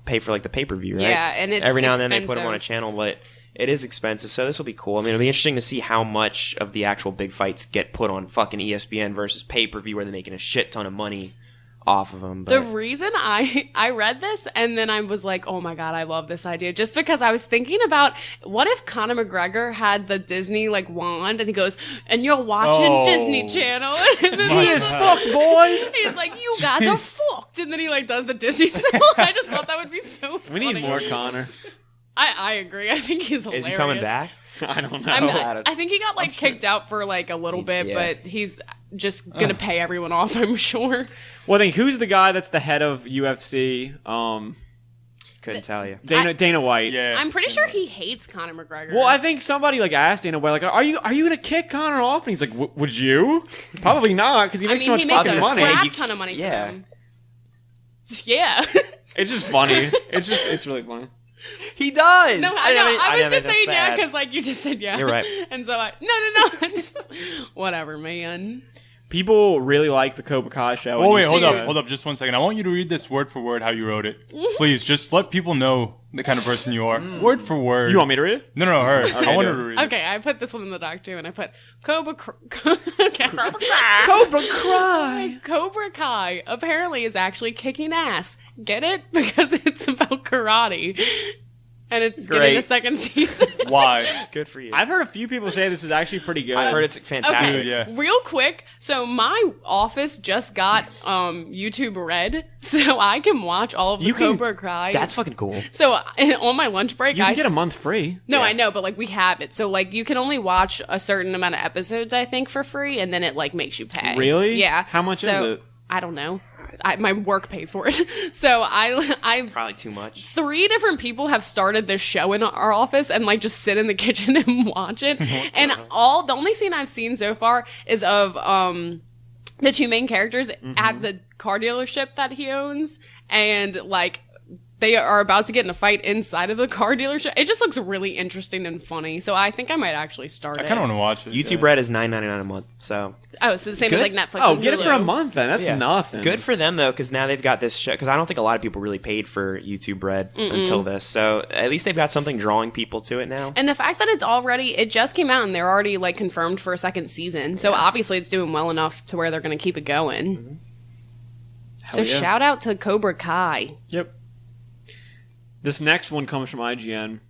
pay for like the pay-per-view, right? Yeah, and it's every now and then they put them on a expensive. channel, but it is expensive, so this will be cool. I mean, it'll be interesting to see how much of the actual big fights get put on fucking ESPN versus pay-per-view where they're making a shit ton of money off of them. But The reason I read this and then I was like, oh my god, I love this idea. Just because I was thinking about what if Conor McGregor had the Disney like wand and he goes, and you're watching Oh. Disney Channel. And then My he's, God. Fucked, boys. he's like, you guys are fucked. And then he like does the Disney song. I just thought that would be so We funny. need more Connor. I agree. I think he's hilarious. is he coming back? I don't know. I think he got like kicked out for like a little bit, Yeah. but he's just gonna pay everyone off, I'm sure. Well, I think who's the guy that's the head of UFC? Couldn't tell you. Dana White. Yeah. I'm pretty sure he hates Conor McGregor. Well, I think somebody like asked Dana White, like, "Are you gonna kick Connor off?" And he's like, "Would you?" Probably not, because he makes so much he makes fucking a money. crap ton of money Yeah. for him. Yeah. It's just funny. It's really funny. He does. No, I know. I was didn't just make saying that yeah sad. because like you just said yeah. You're right. And so no. Just whatever, man. People really like the Cobra Kai show. Oh wait, and you- hold up, just 1 second. I want you to read this word for word how you wrote it. Please, just let people know the kind of person you are. Word for word. You want me to read it? No, her. I want do her it. to read it. Okay, I put this one in the doc too, and I put Cobra Kai. Cobra Kai. Cobra Kai apparently is actually kicking ass. Get it? Because it's about karate. And it's getting Great. a second season. Why? Good for you. I've heard a few people say this is actually pretty good. I've heard it's fantastic. Dude, yeah. Real quick, so my office just got YouTube Red, so I can watch all of the You can- Cobra Kai. That's fucking cool. So on my lunch break, You I can get a month free. No, Yeah. I know, but like we have it. So like you can only watch a certain amount of episodes, I think, for free, and then it like makes you pay. Really? Yeah. How much So, is it? I don't know. My work pays for it. So I Probably too much. 3 different people have started this show in our office and like just sit in the kitchen and watch it. And the only scene I've seen so far is of the 2 main characters at the car dealership that he owns, and like they are about to get in a fight inside of the car dealership. It just looks really interesting and funny. So I think I might actually start I it. kind of want to watch it. YouTube yeah. Red is $9.99 a month, so Oh, so the same Good. as like Netflix. Oh, and get it for Hulu. a month then. That's nothing. good for them though, because now they've got this show. Because I don't think a lot of people really paid for YouTube Red until this, so at least they've got something drawing people to it now. And the fact that it just came out and they're already like confirmed for a second season. So obviously it's doing well enough to where they're going to keep it going. So yeah. shout out to Cobra Kai. Yep. This next one comes from IGN.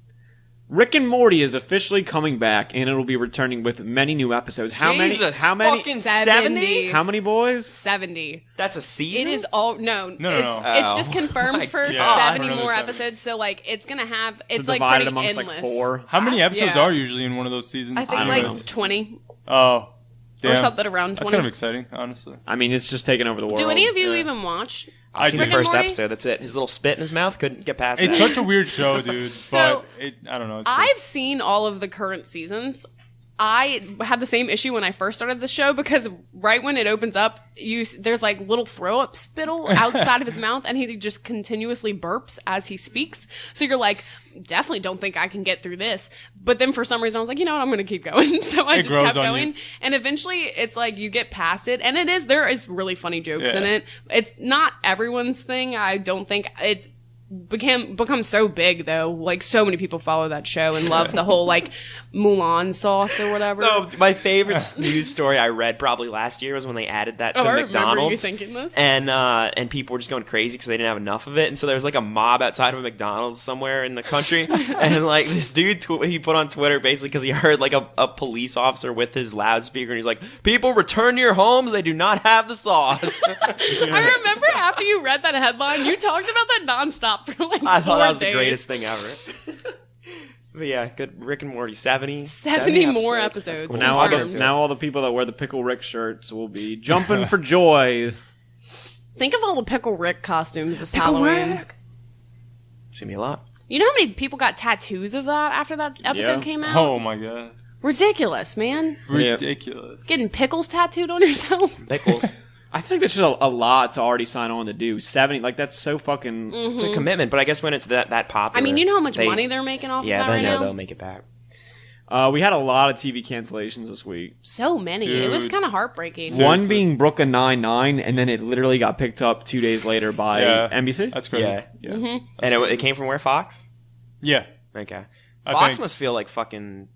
Rick and Morty is officially coming back, and it'll be returning with many new episodes. How Jesus many? How many? fucking 70? How many boys? 70. That's a season. It is all No. It's Oh. just confirmed My for God. 70 For more another 70. episodes. So like it's gonna have it's So like divided pretty amongst endless. like 4. How many episodes Yeah. are usually in one of those seasons? I think don't like know. 20 Oh, damn. or something around 20. That's kind of exciting, honestly. I mean, it's just taking over the world. Do any of you even watch? I've seen the Rick and first Morty? episode. That's it. His little spit in his mouth couldn't get past It's that. such a weird show, dude. So, but I don't know. It's cool. I've seen all of the current seasons. I had the same issue when I first started the show because right when it opens up, there's like little throw up spittle outside of his mouth, and he just continuously burps as he speaks. So you're like, definitely don't think I can get through this. But then for some reason I was like, you know what, I'm going to keep going. So I It just grows kept on going, you. and eventually it's like you get past it, and there is really funny jokes in Yeah. it. It's not everyone's thing. I don't think become so big though. Like so many people follow that show and love the whole like Mulan sauce or whatever. No, my favorite news story I read probably last year was when they added that to I McDonald's. remember you thinking this. And people were just going crazy because they didn't have enough of it, and so there was like a mob outside of a McDonald's somewhere in the country, and like this dude he put on Twitter basically because he heard like a police officer with his loudspeaker, and he's like, "People, return to your homes. They do not have the sauce." I remember after you read that headline, you talked about that nonstop for like I thought 4 that was days. the greatest thing ever. But yeah, good Rick and Morty 70 more episodes. That's cool. Now I'll get into it. now all the people that wear the Pickle Rick shirts will be jumping for joy. Think of all the Pickle Rick costumes this Halloween. It's gonna be a lot. You know how many people got tattoos of that after that episode Yeah. came out? Oh my god. Ridiculous, man. Ridiculous. Getting pickles tattooed on yourself. Pickles. I think that's just a lot to already sign on to do. 70, like that's so fucking. It's a commitment, but I guess when it's that popular, I mean, you know how much money they're making off of that they right know now? they'll make it back. We had a lot of TV cancellations this week. So many. It was Dude. kind of heartbreaking. Seriously. One being Brooklyn Nine-Nine, and then it literally got picked up 2 days later by NBC. That's crazy. Yeah, Yeah. and it came from where? Fox. Yeah. Okay, I Fox think- must feel like fucking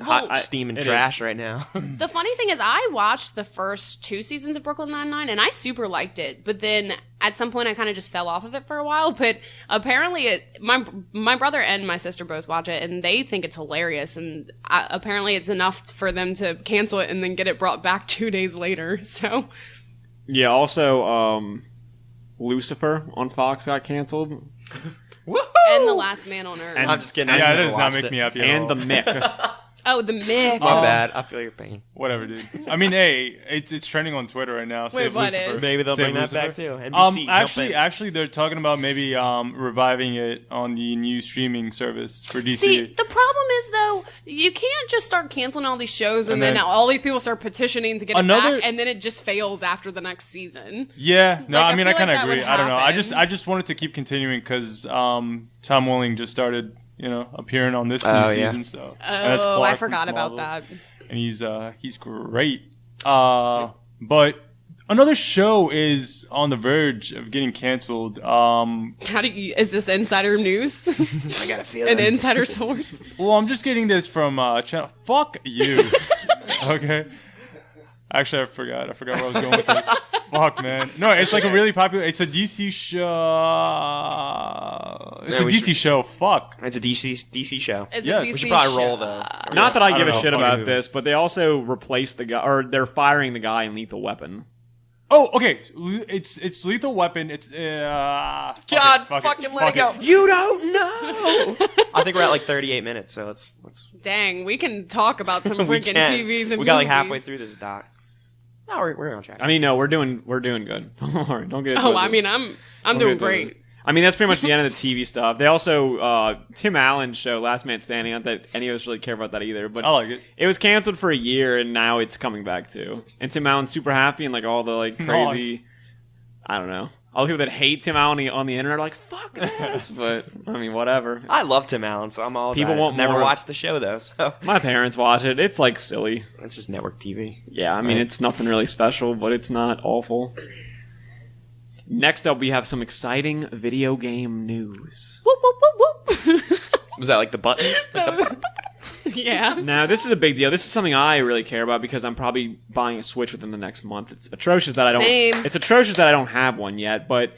hot Well, steaming it trash is. right now. The funny thing is, I watched the first 2 seasons of Brooklyn Nine-Nine, and I super liked it. But then at some point, I kind of just fell off of it for a while. But apparently, my brother and my sister both watch it, and they think it's hilarious. And apparently, it's enough for them to cancel it and then get it brought back 2 days later. So Yeah. Also, Lucifer on Fox got canceled, and The Last Man on Earth. And- I'm just kidding. I Yeah, just that never does not watched make it. me happy at and all. the Mick. Oh, the Mick. My bad. I feel your pain. Whatever, dude. I mean, hey, it's trending on Twitter right now. Wait, Save what Lucifer. is? Maybe they'll Save bring that Lucifer. back too. NBC. jump in. Actually, they're talking about maybe reviving it on the new streaming service for DC. See, the problem is though, you can't just start canceling all these shows and, And then then- all these people start petitioning to get it Another- back, and then it just fails after the next season. Yeah, no, Like, I I mean, I feel kind of like that agree. would I don't know. happen. I just wanted to keep continuing because Tom Welling just started, appearing on this new Oh, yeah. season. So and that's Oh, Clark I from forgot about Smallville. that. And he's great. But another show is on the verge of getting canceled. How do you? Is this insider news? I got a feeling. An insider source? Well, I'm just getting this from channel. Fuck you. Okay. Actually, I forgot where I was going with this. Fuck, man. No, it's like a really popular. It's a DC show. It's Yeah, a we DC should- show. Fuck. It's a DC show. It's Yes. a DC We should probably show. roll though. Not that I give don't a know. shit Fucking about movie. this, but they also replaced the guy, or they're firing the guy in Lethal Weapon. Oh, okay. It's Lethal Weapon. It's God, fuck fucking let it fuck go. You don't know. I think we're at like 38 minutes, so let's. Dang, we can talk about some we freaking can. TVs and we got like movies. halfway through this doc. No, we're on track. I mean, no, we're doing good. Don't worry, don't get it Oh, twisted. I mean, I'm Don't doing get it great. twisted. I mean, that's pretty much the end of the TV stuff. They also Tim Allen's show, Last Man Standing. Not that any of us really care about that either, but I like it. It was canceled for a year, and now it's coming back too. And Tim Allen's super happy, and like all the like crazy, Nice. I don't know, all the people that hate Tim Allen on the internet are like, "Fuck this," but I mean, whatever. I love Tim Allen, so I'm all People about it. want Never more. watched the show though, so My parents watch it. It's like silly. it's just network TV. Yeah, I mean, Right. it's nothing really special, but it's not awful. Next up, we have some exciting video game news. Whoop, whoop, whoop, whoop. Was that like the buttons? Yeah. Now, this is a big deal. This is something I really care about because I'm probably buying a Switch within the next month. It's atrocious that I don't. Same. It's atrocious that I don't have one yet. But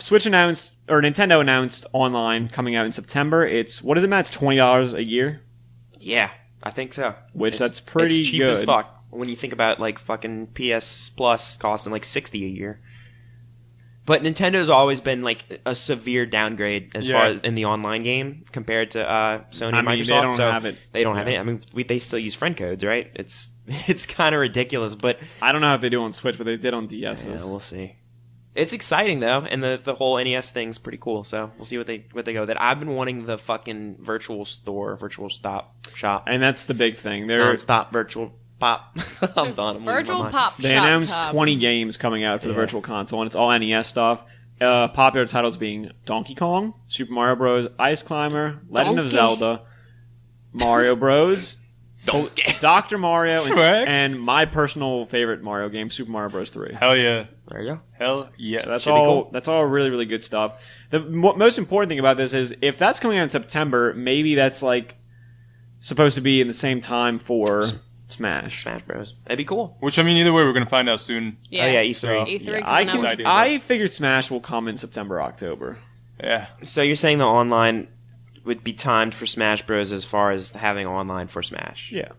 Switch announced, or Nintendo announced online coming out in September. It's what is it, Matt? It's $20 a year. Yeah, I think so. Which that's pretty it's cheap as good. fuck when you think about like fucking PS Plus costing like $60 a year. But Nintendo's always been like a severe downgrade as Yeah. far as in the online game compared to Sony I and mean, Microsoft. they don't so have it. They don't have Yeah. it. I mean, they still use friend codes, right? It's kind of ridiculous, but I don't know if they do on Switch, but they did on DS. yeah, we'll see. It's exciting though, and the whole NES thing's pretty cool. So we'll see what they go. That I've been wanting the fucking virtual shop, And that's the big thing. They're non-stop virtual pop. I'm done. I'm losing my Virtual mind. Pop They Shop announced Tub. 20 games coming out for the Yeah. Virtual Console, and it's all NES stuff. Popular titles being Donkey Kong, Super Mario Bros., Ice Climber, Legend of Donkey. Zelda, Mario Bros., Dr. Mario Shrek. and my personal favorite Mario game, Super Mario Bros. 3. Hell yeah. There you go. Hell yeah. That's Should be all. cool. That's all really, really good stuff. The most important thing about this is if that's coming out in September, maybe that's like supposed to be in the same time for Smash. Smash Bros. That'd be cool. Which, I mean, either way, we're going to find out soon. Yeah. Oh, yeah, E3. E3 Yeah, coming up. Excited. I figured Smash will come in September, October. Yeah. So you're saying the online would be timed for Smash Bros. As far as having online for Smash? Yeah.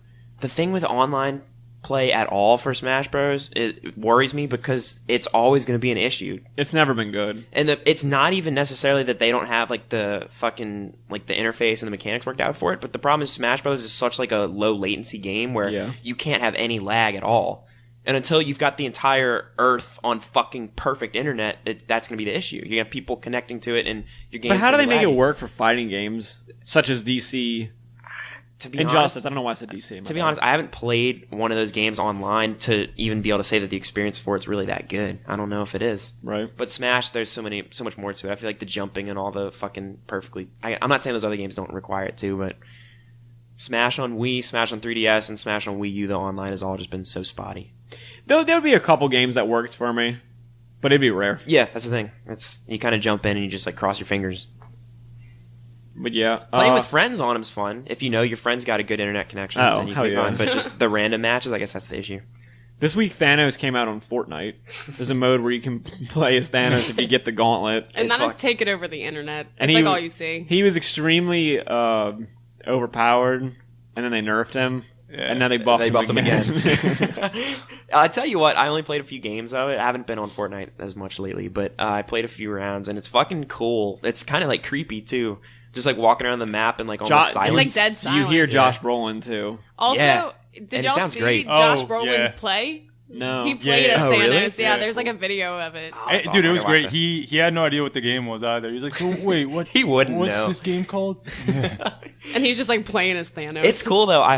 The thing with online play at all for Smash Bros. It worries me because it's always going to be an issue. It's never been good. And it's not even necessarily that they don't have like the fucking like the interface and the mechanics worked out for it, but the problem is Smash Bros. Is such like a low latency game where you can't have any lag at all. And until you've got the entire Earth on fucking perfect internet, that's going to be the issue. You have people connecting to it, and your game's But how do they gonna be make it laggy. work for fighting games such as DC, To be Injustice? honest, I don't know why I said DC. to be honest, I haven't played one of those games online to even be able to say that the experience for it's really that good. I don't know if it is. Right. But Smash, there's so much more to it. I feel like the jumping and all the fucking perfectly. I'm not saying those other games don't require it too, but Smash on Wii, Smash on 3DS, and Smash on Wii U, the online has all just been so spotty. There would be a couple games that worked for me, but it'd be rare. Yeah, that's the thing. You kind of jump in and you just like cross your fingers. But yeah, Playing with friends on them is fun. If you know your friend's got a good internet connection, Oh, then you hell can be yeah. fine. But just the random matches, I guess that's the issue. this week Thanos came out on Fortnite. There's a mode where you can play as Thanos if you get the gauntlet. And It's that is fucked. take it over the internet. It's And like all you see. He was extremely overpowered, and then they nerfed him, and now they buffed him again. I tell you what, I only played a few games of it. I haven't been on Fortnite as much lately, but I played a few rounds, and it's fucking cool. It's kind of like creepy too, just like walking around the map and like almost silence. It's like dead silent. You hear Josh Brolin too. Also, Yeah. did And it y'all sounds see great. Josh Oh, Brolin yeah. play? No, He played Yeah. as Oh, Thanos. really? Yeah, Yeah. there's like a video of it. Hey, That's dude, awesome. it was I gotta great. watch He had no idea what the game was either. He's like, so wait, what? He wouldn't What's know. this game called? And he's just like playing as Thanos. It's cool though. I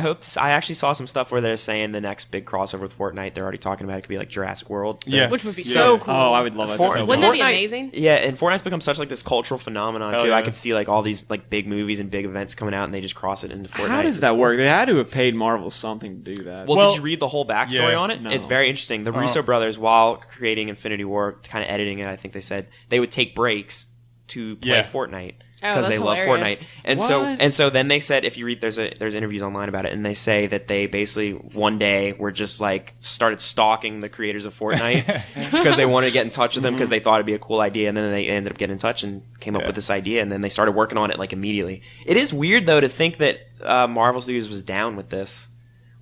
actually saw some stuff where they're saying the next big crossover with Fortnite. They're already talking about it could be like Jurassic World. Yeah. Which would be Yeah. so cool. Oh, I would love it. For- so Wouldn't much. that be Fortnite- amazing? Yeah, and Fortnite's become such like this cultural phenomenon Hell too. yeah. I could see like all these like big movies and big events coming out, and they just cross it into Fortnite. How does that work? They had to have paid Marvel something to do that. Well, Well, did you read the whole backstory yeah. on it? No. It's very interesting. The Russo brothers, while creating Infinity War, kind of editing it, I think they said they would take breaks to play Yeah. Fortnite Oh, because they that's love hilarious. Fortnite. And What? so then they said, if you read, there's interviews online about it, and they say that they basically one day were just like started stalking the creators of Fortnite because they wanted to get in touch with them because they thought it'd be a cool idea, and then they ended up getting in touch and came up Yeah. with this idea, and then they started working on it like immediately. It is weird though to think that Marvel Studios was down with this.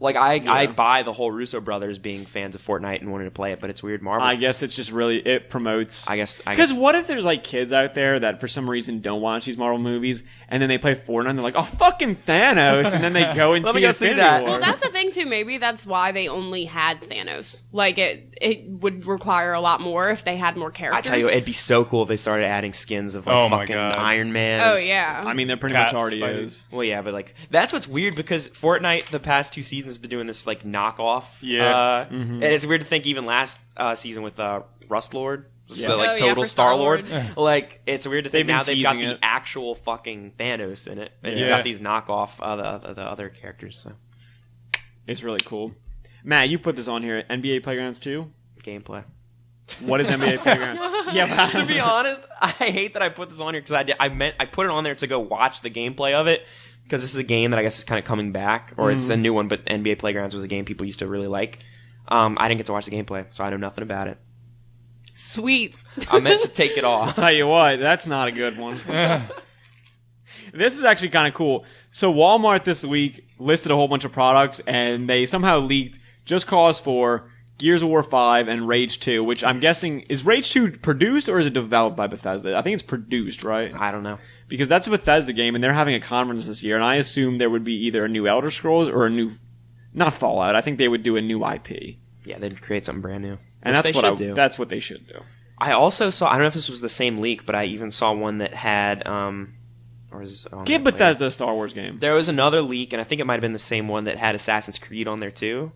Like I buy the whole Russo brothers being fans of Fortnite and wanting to play it, but it's weird Marvel. I guess it's just really it promotes. I guess Because what if there's like kids out there that for some reason don't watch these Marvel movies, and then they play Fortnite and they're like, "Oh, fucking Thanos," and then they go and Let me see go see Infinity that. War. Well, that's the thing too. Maybe that's why they only had Thanos. Like it would require a lot more if they had more characters. I tell you, it'd be so cool if they started adding skins of like Oh my fucking God. Iron Man. Oh yeah. I mean, there pretty Cap, much already Spidey. is. Well, yeah, but like that's what's weird because Fortnite the past 2 seasons has been doing this like knockoff. Yeah. And it's weird to think even last season with Rust Lord. So Yeah. like Oh, yeah, total for Star Lord. Star-Lord. Like it's weird to think They've been now they've got teasing the it. actual fucking Thanos in it, and you've Yeah. got these knockoff of the other characters. So It's really cool. Matt, you put this on here. NBA Playgrounds 2? gameplay. What is NBA Playground? Yeah, To be honest, I hate that I put this on here because I put it on there to go watch the gameplay of it because this is a game that I guess is kind of coming back, or it's a new one. But NBA Playgrounds was a game people used to really like. I didn't get to watch the gameplay, so I know nothing about it. Sweet. I meant to take it off. tell you what, that's not a good one. This is actually kind of cool. So Walmart this week listed a whole bunch of products, and they somehow leaked Just Cause 4, Gears of War 5, and Rage 2, which I'm guessing, is Rage 2 produced or is it developed by Bethesda? I think it's produced, right? I don't know. Because that's a Bethesda game, and they're having a conference this year, and I assume there would be either a new Elder Scrolls or a new, not Fallout. I think they would do a new IP. Yeah, they'd create something brand new, And which that's they what should do. that's what they should do. I also saw. I don't know if this was the same leak, but I even saw one that had. Or is this on Give there? Bethesda a Star Wars game. There was another leak, and I think it might have been the same one that had Assassin's Creed on there too.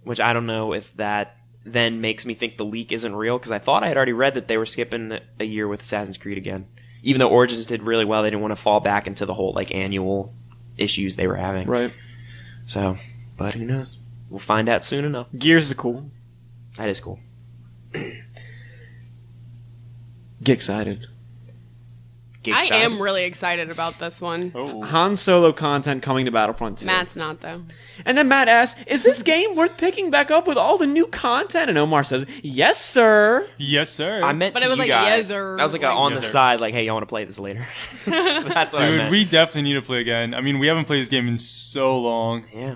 Which I don't know if that then makes me think the leak isn't real, because I thought I had already read that they were skipping a year with Assassin's Creed again. Even though Origins did really well, they didn't want to fall back into the whole like annual issues they were having. Right. So, but who knows? We'll find out soon enough. Gears is cool. That is cool. Get excited. Get I am really excited about this one. Oh. Han Solo content coming to Battlefront 2. Matt's not, though. And then Matt asks, is this game worth picking back up with all the new content? And Omar says, yes, sir. Yes, sir. I meant But to it was you like, guys. yes, sir. That was like Like, on yes, the sir. side, like, hey, y'all want to play this later? That's what I Dude, meant. we definitely need to play again. I mean, we haven't played this game in so long. Yeah.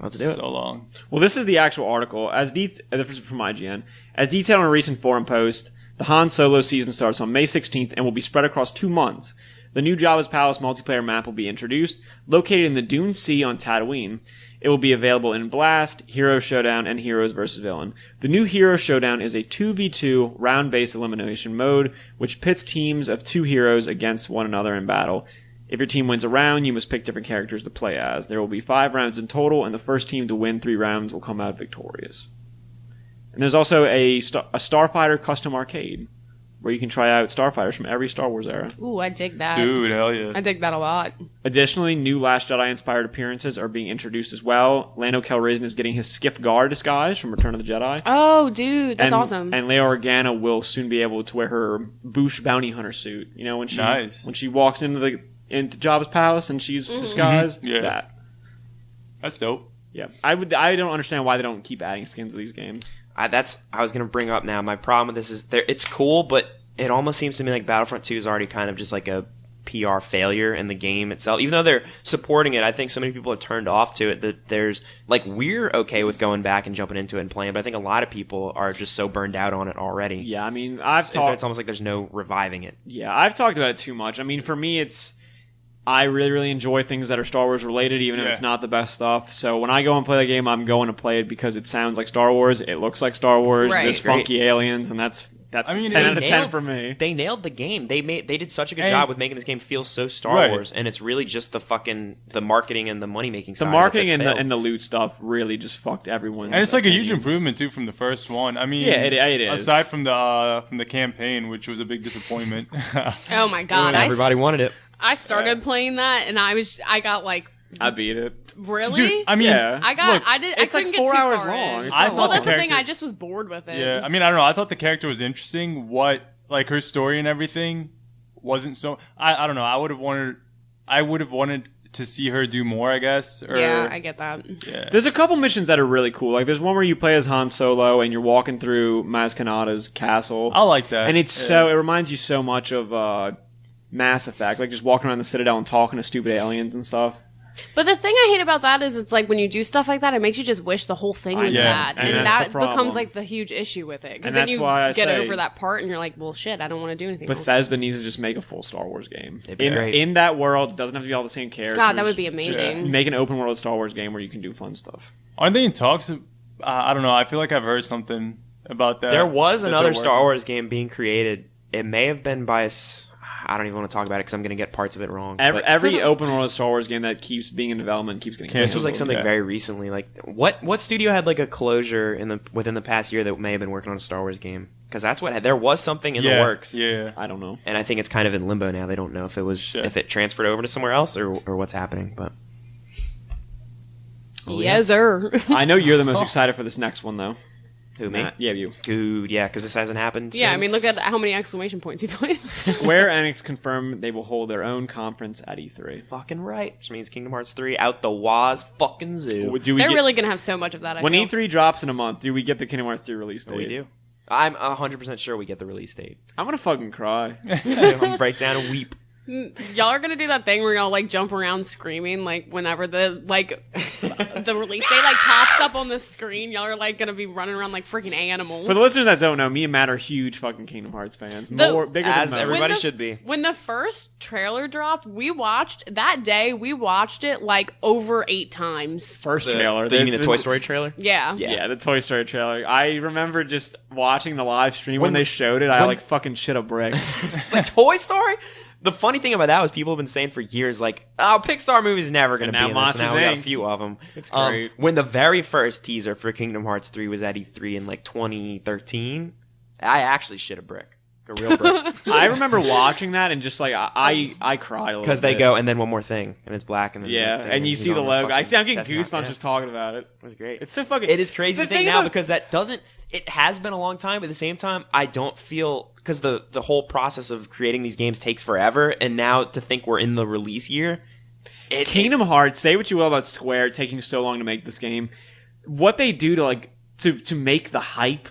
Let's do it. So long. Well, this is the actual article. This is from IGN. As detailed in a recent forum post, the Han Solo season starts on May 16th and will be spread across 2 months. The new Jabba's Palace multiplayer map will be introduced, located in the Dune Sea on Tatooine. It will be available in Blast, Hero Showdown, and Heroes vs. Villain. The new Hero Showdown is a 2v2 round-based elimination mode, which pits teams of 2 heroes against one another in battle. If your team wins a round, you must pick different characters to play as. There will be 5 rounds in total, and the first team to win 3 rounds will come out victorious. And there's also a Starfighter custom arcade, where you can try out Starfighters from every Star Wars era. Ooh, I dig that. Dude, hell yeah. I dig that a lot. Additionally, new Last Jedi-inspired appearances are being introduced as well. Lando Calrissian is getting his Skiff Guard disguise from Return of the Jedi. Oh, dude, that's and, awesome. And Leia Organa will soon be able to wear her Boosh bounty hunter suit. You know, when she walks into Jabba's palace and she's disguised. Yeah. That. That's dope. Yeah. I don't understand why they don't keep adding skins to these games. I was going to bring up now. My problem with this is it's cool, but it almost seems to me like Battlefront 2 is already kind of just like a PR failure in the game itself. Even though they're supporting it, I think so many people are turned off to it that there's like we're okay with going back and jumping into it and playing, but I think a lot of people are just so burned out on it already. Yeah, I mean, It's almost like there's no reviving it. Yeah, I've talked about it too much. I mean, for me, I really, really enjoy things that are Star Wars related, even if it's not the best stuff. So when I go and play the game, I'm going to play it because it sounds like Star Wars, it looks like Star Wars, Right. there's funky aliens, and that's 10 out of 10 for me. They nailed the game. They did such a good job with making this game feel so Star Right. Wars, and it's really just the marketing and the money making side. The marketing of it that and the loot stuff really just fucked everyone. And it's like a huge improvement too from the first one. I mean, Yeah, it is. Aside from the campaign, which was a big disappointment. Oh my god, everybody wanted it. I started playing that and I got like, I beat it. really? Dude, I mean, Yeah. It's like couldn't 4 get too hours far long. in. It's I not thought Well, the that's the thing. character- I just was bored with it. yeah, I mean, I don't know. I thought the character was interesting. What, like, her story and everything wasn't so. I don't know. I would have wanted to see her do more, I guess. Or, Yeah, I get that. yeah. There's a couple missions that are really cool. Like, there's one where you play as Han Solo and you're walking through Maz Kanata's castle. I like that. And it reminds you so much of Mass Effect, like just walking around the Citadel and talking to stupid aliens and stuff. But the thing I hate about that is it's like when you do stuff like that, it makes you just wish the whole thing was Yeah, that. and And that's that the problem. becomes like the huge issue with it. Because And then that's you why I get say over that part and you're like, well, shit, I don't want to do anything else. Bethesda needs to just make a full Star Wars game. It'd be great. In that world, it doesn't have to be all the same characters. God, that would be amazing. Make an open world Star Wars game where you can do fun stuff. Aren't they in talks? I don't know. I feel like I've heard something about that. There was that another they're Star working- Wars game being created. It may have been by I don't even want to talk about it because I'm going to get parts of it wrong. but Every open world Star Wars game that keeps being in development keeps getting this was like canceled. something Yeah. very recently. Like what studio had like a closure within the past year that may have been working on a Star Wars game? Because that's what there was something in the works. Yeah. I don't know. And I think it's kind of in limbo now. They don't know if if it transferred over to somewhere else or what's happening. But Yes, sir. I know you're the most excited for this next one, though. who me? Matt, yeah, you. Dude, yeah, because this hasn't happened. Yeah, I mean, look since- at how many exclamation points he put. Square Enix confirmed they will hold their own conference at E3. fucking right, which means Kingdom Hearts 3 out the Waz fucking zoo. Do we They're get, really going to have so much of that, I when feel. E3 drops in a month, do we get the Kingdom Hearts 3 release date? We do. I'm 100% sure we get the release date. I'm gonna fucking cry. Break down and weep. Y'all are gonna do that thing where y'all like jump around screaming like whenever the release date like pops up on the screen. Y'all are like gonna be running around like freaking animals. For the listeners that don't know, me and Matt are huge fucking Kingdom Hearts fans. Bigger As than most. everybody should be. When the first trailer dropped, we watched it like over 8 times. First trailer. You mean the There's Toy been- Story trailer? Yeah. Yeah, the Toy Story trailer. I remember just watching the live stream when When- they showed it. I like fucking shit a brick. It's like Toy Story? The funny thing about that was people have been saying for years, like, oh, Pixar movie's never going And to now be in this. Monsters, Now we got a Inc. few of them. It's great. When the very first teaser for Kingdom Hearts 3 was at E3 in like 2013, I actually shit a brick. A real brick. I remember watching that and just like I cried a little Because bit. they go, and then one more thing, and it's black, and then Yeah, that thing, and you he's see the on logo. I'm fucking- getting that's goosebumps not- yeah. just talking about it. It was great. It's so fucking. It is crazy the to think thing now about- because that doesn't. It has been a long time, but at the same time, I don't feel because the whole process of creating these games takes forever, and now to think we're in the release year. Kingdom Hearts. Say what you will about Square taking so long to make this game. What they do to like to make the hype.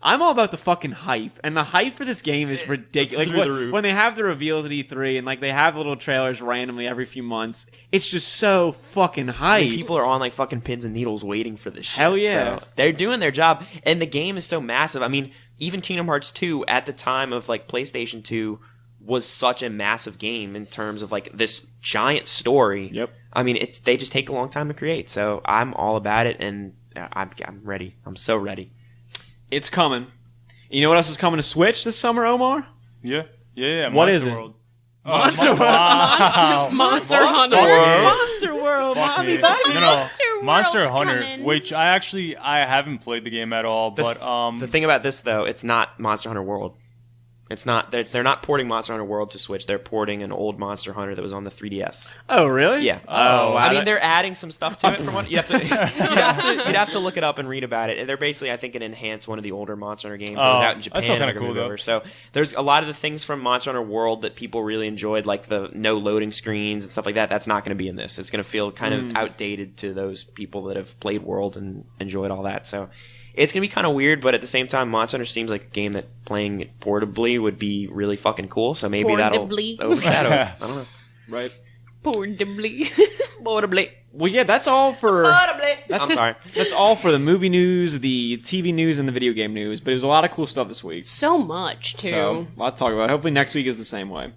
I'm all about the fucking hype, and the hype for this game is ridiculous. through Like the roof. when they have the reveals at E3, and like they have little trailers randomly every few months, it's just so fucking hype. People are on like fucking pins and needles waiting for this shit. Hell yeah. So they're doing their job, and the game is so massive. I mean, even Kingdom Hearts 2 at the time of like PlayStation 2 was such a massive game in terms of like this giant story. Yep. I mean, they just take a long time to create. So I'm all about it, and I'm ready. I'm so ready. It's coming. You know what else is coming to Switch this summer, Omar? Yeah. What Monster is it? World. Monster World. Wow. Monster Hunter. Monster World, Fuck mommy, me. baby. No, Monster Monster World's Hunter, coming. which I haven't played the game at all, but The thing about this though, it's not Monster Hunter World. It's not. They're not porting Monster Hunter World to Switch. They're porting an old Monster Hunter that was on the 3DS. Oh, really? Yeah. Oh, wow. I mean, they're adding some stuff to it. From what you'd have to look it up and read about it. They're basically, I think, an enhanced one of the older Monster Hunter games that was out in that's Japan. still and kinda they're gonna cool, move though. over. So there's a lot of the things from Monster Hunter World that people really enjoyed, like the no loading screens and stuff like that. That's not going to be in this. It's going to feel kind of outdated to those people that have played World and enjoyed all that. So it's going to be kind of weird, but at the same time, Monster Hunter seems like a game that playing it portably would be really fucking cool. So maybe Portably. that'll overshadow it. I don't know. Right. Portably. Portably. Well, yeah, that's all for... I'm sorry. That's all for the movie news, the TV news, and the video game news. But it was a lot of cool stuff this week. So much, too. So, a lot to talk about. Hopefully next week is the same way.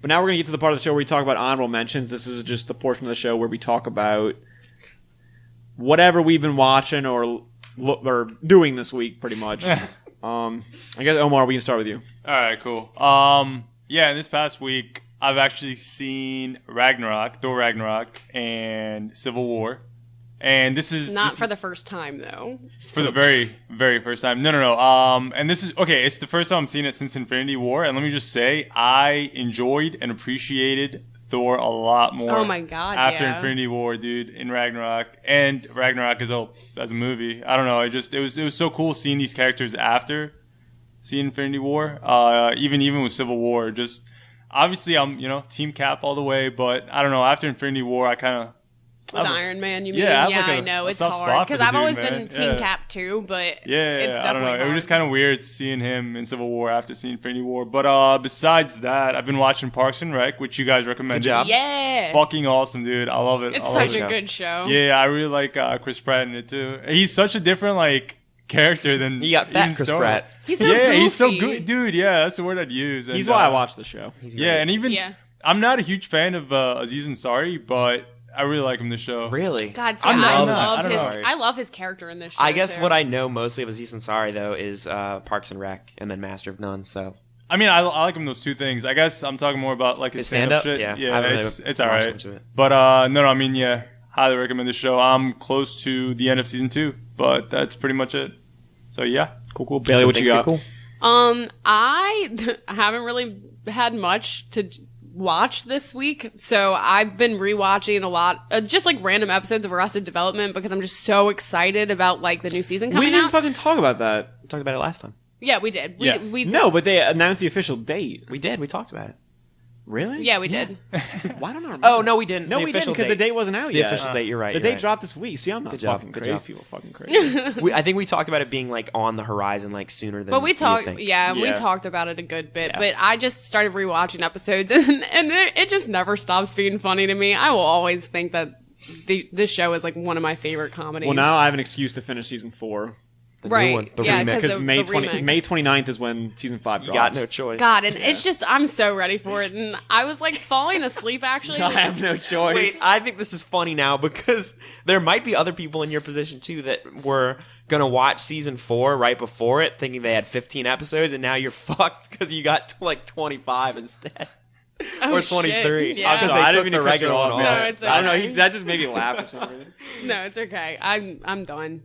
But now we're going to get to the part of the show where we talk about honorable mentions. This is just the portion of the show where we talk about whatever we've been watching or doing this week, pretty much. I guess, Omar, we can start with you. all right, cool. Yeah, in this past week, I've actually seen Thor Ragnarok, and Civil War. And this is Not for the first time, though. for the very, very first time. No. And this is okay. It's the first time I'm seeing it since Infinity War, and let me just say, I enjoyed and appreciated Thor a lot more. Oh my God, After yeah. Infinity War, dude, in Ragnarok, and Ragnarok as a movie. I don't know. It was so cool seeing these characters after seeing Infinity War. Even with Civil War, just obviously I'm Team Cap all the way, but I don't know. After Infinity War, I kind of. With Iron Man, you mean? Yeah, I have Yeah, like I a- know. a It's soft hard. spot for Because the I've dude, always man. been Team Yeah. Cap, too, but it's Yeah, I don't know. definitely It was just hard. kind of weird seeing him in Civil War after seeing Infinity War. But besides that, I've been watching Parks and Rec, which you guys recommended. Good job. Yeah. Fucking awesome, dude. I love it. It's I love such it. a good show. Yeah, I really like Chris Pratt in it too. He's such a different character than You got fat even Chris Star. Pratt. He's so yeah, he's so goofy. good, dude. Yeah, that's the word I'd use. And, He's why I watched the show. He's Yeah, great. and even Yeah. I'm not a huge fan of Aziz Ansari, but I really like him in the show. Really? God, see, I'm not- I I'm not- love I don't his. know. I love his character in this show. I guess too. what I know mostly of Aziz Ansari though is Parks and Rec and then Master of None. So I mean, I like him in those two things. I guess I'm talking more about like his His stand-up stand-up? shit. Yeah, I haven't really it's watched alright. much of it. But no, I mean, yeah, highly recommend the show. I'm close to the end of season 2, but that's pretty much it. So yeah, Cool. Bailey, what you got? Cool. I haven't really had much to watch this week, so I've been rewatching a lot, just like random episodes of Arrested Development because I'm just so excited about like the new season We coming didn't out. fucking talk about that. We talked about it last time. Yeah, we did. Yeah. We No, but they announced the official date. We did. We talked about it. Really? Yeah, we did. Why don't I remember? Oh no, we didn't. No, The we didn't official because the date wasn't out The yet. official date. You're right. The you're date right. dropped this week. See, I'm not Good job, fucking good crazy. job. People are fucking crazy. I think we talked about it being like on the horizon, like sooner than. But we you talked, think. we Yeah. talked about it a good bit. Yeah. But I just started rewatching episodes, and it just never stops being funny to me. I will always think that this show is like one of my favorite comedies. Well, now I have an excuse to finish season 4 The right? new one, the yeah, remake. because the May remix. 29th is when season 5 You drops. got no choice. God, and it's just I'm so ready for it, and I was like falling asleep actually. I have no choice. Wait, I think this is funny now because there might be other people in your position too that were gonna watch season 4 right before it, thinking they had 15 episodes, and now you're fucked because you got to like 25 instead. Oh, or 23. shit, yeah. Because So they I took didn't the mean to cut you regular one off. off. No, it's I don't know. okay. That just made me laugh for some reason. No, it's okay. I'm done.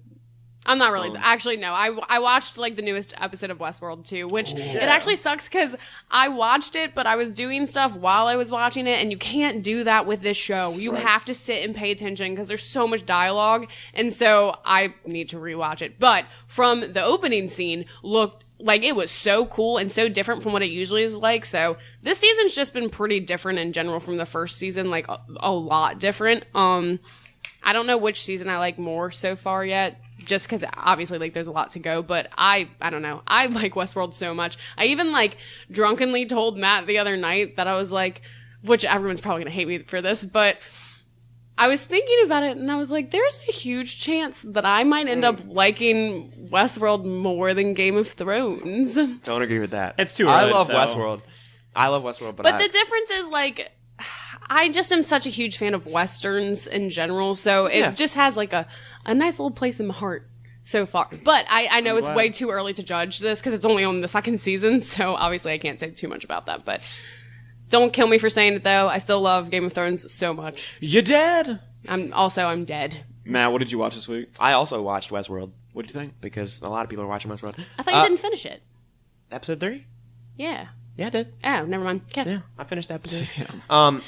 I'm not really. Actually, no. I watched like the newest episode of Westworld too, which it actually sucks because I watched it, but I was doing stuff while I was watching it, and you can't do that with this show. You have to sit and pay attention because there's so much dialogue, and so I need to rewatch it. But from the opening scene, looked like it was so cool and so different from what it usually is like. So this season's just been pretty different in general from the first season, like a lot different. I don't know which season I like more so far yet. Just because obviously like there's a lot to go, but I don't know. I like Westworld so much. I even like drunkenly told Matt the other night that I was like, which everyone's probably gonna hate me for this, but I was thinking about it and I was like, there's a huge chance that I might end up liking Westworld more than Game of Thrones. Don't agree with that. It's too early. I love to tell. Westworld. I love Westworld, But the difference is like, I just am such a huge fan of Westerns in general, so it just has like a nice little place in my heart so far. But I know it's way too early to judge this because it's only on the second season, so obviously I can't say too much about that. But don't kill me for saying it, though. I still love Game of Thrones so much. You dead? I'm dead. Matt, what did you watch this week? I also watched Westworld What did you think? because a lot of people are watching Westworld. I thought you didn't finish it. Episode 3? Yeah. Yeah, I did. Oh, never mind. Okay. Yeah, I finished the episode. Damn.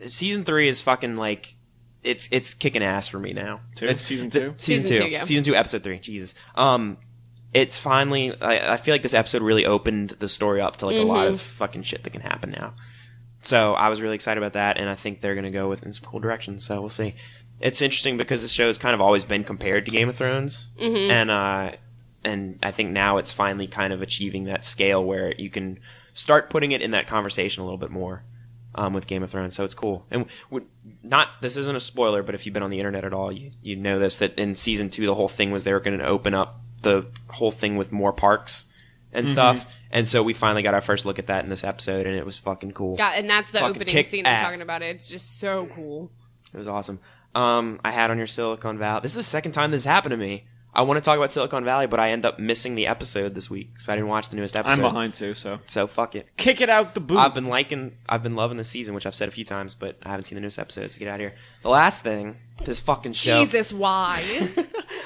Season 3 is fucking like it's kicking ass for me now. Season 2? Season Season 2. two, yeah. Season 2, episode 3. Jesus. It's finally. I feel like this episode really opened the story up to like a lot of fucking shit that can happen now. So I was really excited about that, and I think they're gonna go in some cool directions. So we'll see. It's interesting because the show's kind of always been compared to Game of Thrones, and I think now it's finally kind of achieving that scale where you can start putting it in that conversation a little bit more. With Game of Thrones, so it's cool. And this isn't a spoiler, but if you've been on the internet at all, you know this, that in season 2, the whole thing was they were going to open up the whole thing with more parks and stuff. And so we finally got our first look at that in this episode, and it was fucking cool. Yeah, and that's the Fucking opening kick scene ass. I'm talking about. It's just so cool. It was awesome. I had on your Silicon Valley. This is the second time this happened to me. I want to talk about Silicon Valley, but I end up missing the episode this week because I didn't watch the newest episode. I'm behind too, so fuck it. kick it out the boot. I've been loving the season, which I've said a few times, but I haven't seen the newest episode, so get out of here. The last thing, this fucking show. Jesus, why?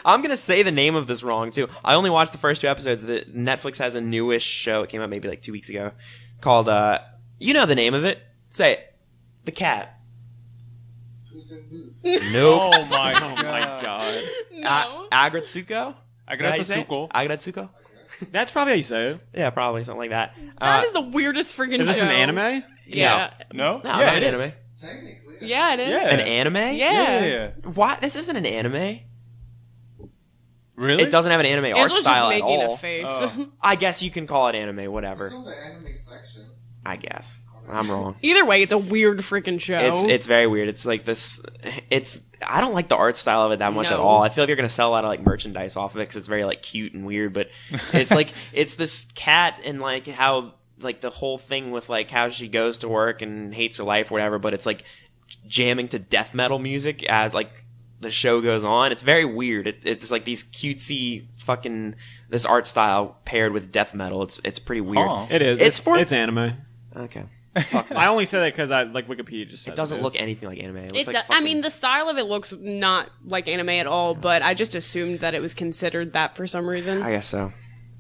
I'm gonna say the name of this wrong too. I only watched the first 2 episodes. Netflix has a newish show. It came out maybe like 2 weeks ago, called you know the name of it. Say it. The Cat. Nope. Oh my Oh god. my god. No. Agretsuko? Agretsuko? Agretsuko? That's probably how you say it. Yeah, probably something like that. That is the weirdest freaking Is this show. an anime? Yeah. No? No, yeah, not an yeah. anime. Technically. Yeah, it is. Yeah. An anime? Yeah. Yeah. Why? This isn't an anime. Really? It doesn't have an anime art Angela's style just at making all. a face. Oh. I guess you can call it anime, It's whatever. on the anime section. I guess. I'm wrong. Either way, it's a weird freaking show. It's very weird. It's like this. I don't like the art style of it that much at No. all. I feel like you're gonna sell a lot of like merchandise off of it because it's very like cute and weird. But it's like it's this cat and like how like the whole thing with like how she goes to work and hates her life or whatever. But it's like jamming to death metal music as like the show goes on. It's very weird. It's like these cutesy fucking this art style paired with death metal. It's pretty weird. Oh. It is. It's anime. Okay. I only say that because I like Wikipedia just says It doesn't is. look anything like anime. It looks It like do- I fucking- mean, the style of it looks not like anime at all, but I just assumed that it was considered that for some reason. I guess so.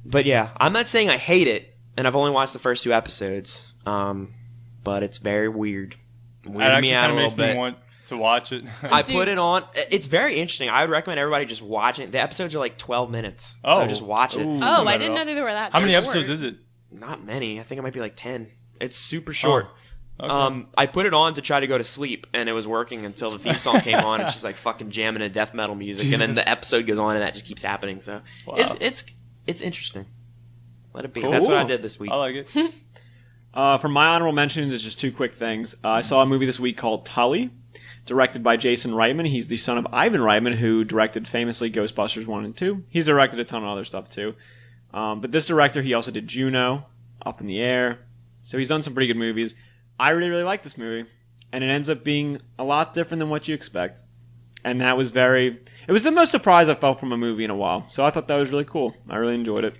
But yeah, I'm not saying I hate it, and I've only watched the first 2 episodes. But it's very weird. That Weirded actually me out kind a of little makes me bit. want to watch it. I Dude. put it on. It's very interesting. I would recommend everybody just watch it. The episodes are like 12 minutes. So Oh. just watch it. Ooh. oh, Not I at didn't all. know they were that How many short. episodes is it? Not many. I think it might be like 10. It's super short. Okay. I put it on to try to go to sleep, and it was working until the theme song came on, and she's like fucking jamming to death metal music, and then the episode goes on, and that just keeps happening. So Wow. it's interesting. Let it be. Cool. That's what I did this week. I like it. For my honorable mentions, it's just 2 quick things. I saw a movie this week called Tully, directed by Jason Reitman. He's the son of Ivan Reitman, who directed famously Ghostbusters 1 and 2. He's directed a ton of other stuff too. But this director, he also did Juno, Up in the Air. So he's done some pretty good movies. I really, really like this movie. And it ends up being a lot different than what you expect. And that was it was the most surprise I felt from a movie in a while. So I thought that was really cool. I really enjoyed it.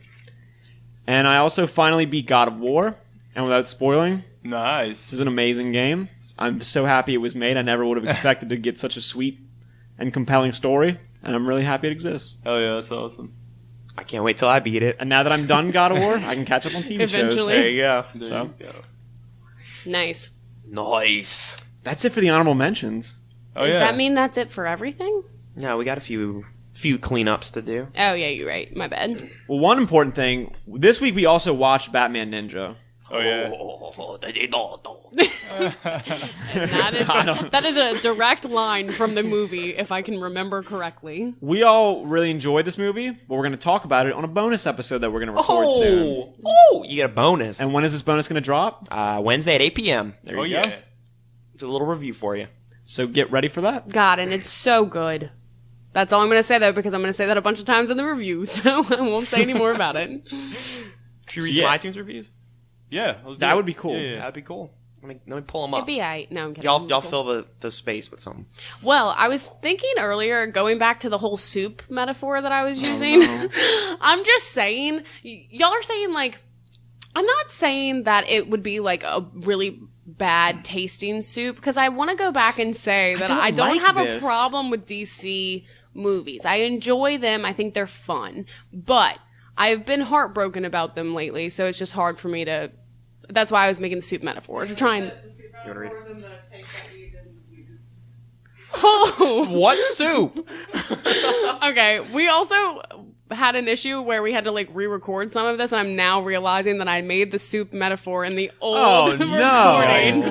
And I also finally beat God of War. And without spoiling, Nice. this is an amazing game. I'm so happy it was made. I never would have expected to get such a sweet and compelling story. and I'm really happy it exists. Hell yeah, that's awesome. I can't wait till I beat it. And now that I'm done God of War, I can catch up on TV shows. Eventually. There you go. There So? you go. Nice. Nice. That's it for the honorable mentions. Oh, Does yeah. that mean that's it for everything? No, we got a few cleanups to do. Oh, yeah, you're right. My bad. Well, one important thing, this week we also watched Batman Ninja. Oh, yeah. And that is a direct line from the movie, if I can remember correctly. We all really enjoyed this movie, but we're going to talk about it on a bonus episode that we're going to record soon. You get a bonus. And when is this bonus going to drop? Wednesday at 8 p.m. There Oh, you go. yeah. It's a little review for you. So get ready for that. God, and it's so good. That's all I'm going to say, though, because I'm going to say that a bunch of times in the review, so I won't say any more about it. Should we read Yeah. some iTunes reviews? Yeah, let's do That it. would be cool. Yeah, yeah. That'd be cool. Let me pull them It'd up. be aight. No, I'm kidding. Y'all Cool. fill the space with something. Well, I was thinking earlier, going back to the whole soup metaphor that I was using. I'm just saying, y'all are saying, like, I'm not saying that it would be like a really bad tasting soup, because I want to go back and say that I don't like have this. a problem with DC movies. I enjoy them. I think they're fun, but I've been heartbroken about them lately, so it's just hard for me to. That's why I was making the soup metaphor to try and. wanna read Oh, What soup? okay. We also had an issue where we had to like re-record some of this, and I'm now realizing that I made the soup metaphor in the old recording.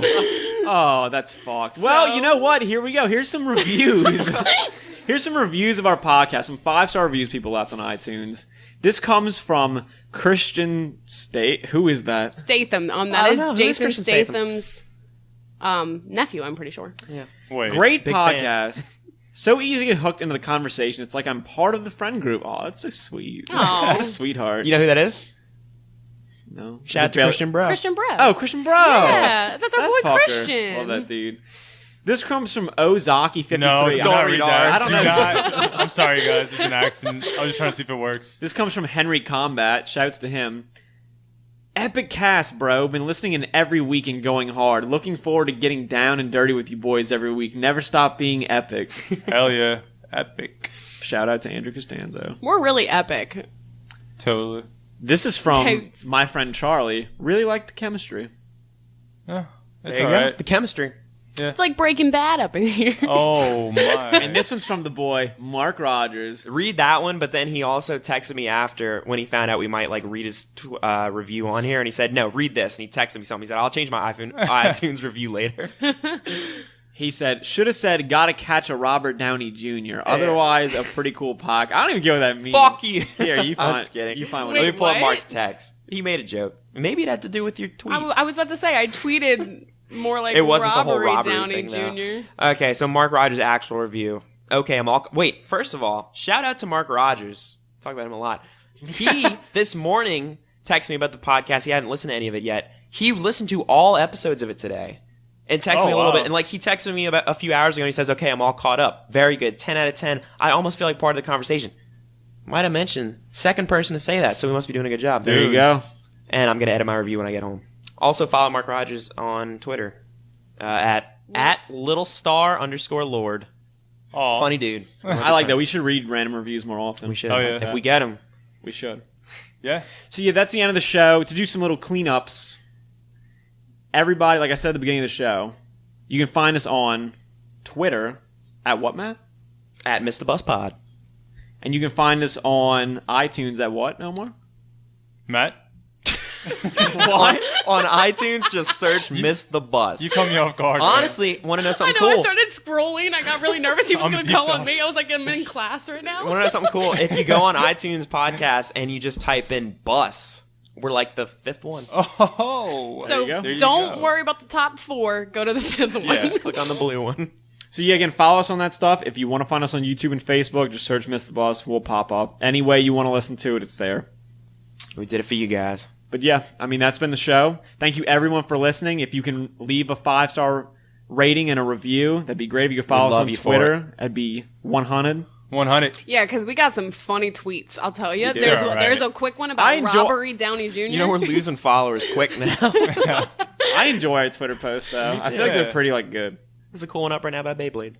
Oh, that's fucked. Well, you know what? Here we go. Here's some reviews. Here's some reviews of our podcast. Some 5-star reviews people left on iTunes. This comes from Christian State. Who is that? Statham. I That don't is know. Who is Jason Christian Statham? Statham's nephew, I'm pretty sure. Wait. Great Big podcast. So easy to get hooked into the conversation. It's like I'm part of the friend group. Oh, that's so sweet. Aw. What a sweetheart. You know who that is? No. Shout out to Christian Bro. Christian Bro. Oh, Christian Bro. Yeah, that's our That boy fucker. Christian. Love that dude. This comes from Ozaki53. No, I don't read that. I don't know. Do not- I'm sorry, guys. It's an accident. I was just trying to see if it works. This comes from Henry Combat. Shouts to him. Epic cast, bro. Been listening in every week and going hard. Looking forward to getting down and dirty with you boys every week. Never stop being epic. Hell yeah. Epic. Shout out to Andrew Costanzo. We're really epic. Totally. This is from Totes. my friend Charlie. Really liked the chemistry. Oh, it's There you go. alright. The chemistry. It's like Breaking Bad up in here. Oh, my. And this one's from the boy, Mark Rogers. Read that one, but then he also texted me after when he found out we might like read his review on here, and he said, "No, read this." And he texted me something. He said, "I'll change my iTunes review later." He said, should have said, gotta catch a Robert Downey Jr. Otherwise, a pretty cool podcast. I don't even get what that means. Fuck you. Here, you I'm find just kidding. You find what Wait, Let me pull up what? Mark's text. He made a joke. Maybe it had to do with your tweet. I was about to say, I tweeted more like It wasn't the whole Robert robbery Downey thing, Jr. though. Okay, so Mark Rogers' actual review. Okay, wait, first of all, shout out to Mark Rogers. Talk about him a lot. He, this morning, texted me about the podcast. He hadn't listened to any of it yet. He listened to all episodes of it today. And texted me a little wow. bit. And like, he texted me about a few hours ago and he says, okay, I'm all caught up. Very good. 10 out of 10. I almost feel like part of the conversation. Might have mentioned, second person to say that, so we must be doing a good job. There you go. And I'm going to edit my review when I get home. Also, follow Mark Rogers on Twitter at @littlestar_Lord. Aw. Funny dude. I like that. We should read random reviews more often. We should. Oh, yeah. If we get them. We should. Yeah. So yeah, that's the end of the show. To do some little cleanups, everybody, like I said at the beginning of the show, you can find us on Twitter at what, Matt? At Mr. Bus Pod. And you can find us on iTunes at what, Omar? Matt, on iTunes, just search Miss the Bus. you caught me off guard. man. Honestly, want to know I something know, I cool? started scrolling. I got really nervous he was I'm going to deep tell on down. me. I was like, I'm in class right now. Want to know something cool? If you go on iTunes podcast and you just type in bus, we're like the 5th one. Oh. So you go. There you don't go. worry about the top 4. Go to the 5th one. Yeah. Click on the blue one. So yeah, again, follow us on that stuff. If you want to find us on YouTube and Facebook, just search Miss the Bus. We'll pop up. Any way you want to listen to it, it's there. We did it for you guys. But yeah, I mean, that's been the show. Thank you everyone for listening. If you can leave a 5-star rating and a review, that'd be great. If you could follow We'd us love on you for Twitter, that'd be 100. 100. Yeah, because we got some funny tweets, I'll tell you. do. There's, All right. there's a quick one about I enjoy- Robert Downey Jr. You know we're losing followers quick now. I enjoy our Twitter posts, though. I feel like too. they're pretty, like, good. There's a cool one up right now about Beyblades.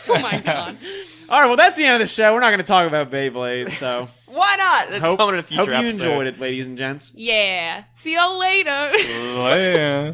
Oh my god. All right, well, that's the end of the show. We're not going to talk about Beyblade, so Why not? That's coming in a future hope you episode. enjoyed it, ladies and gents. Yeah. See y'all later. Oh, yeah.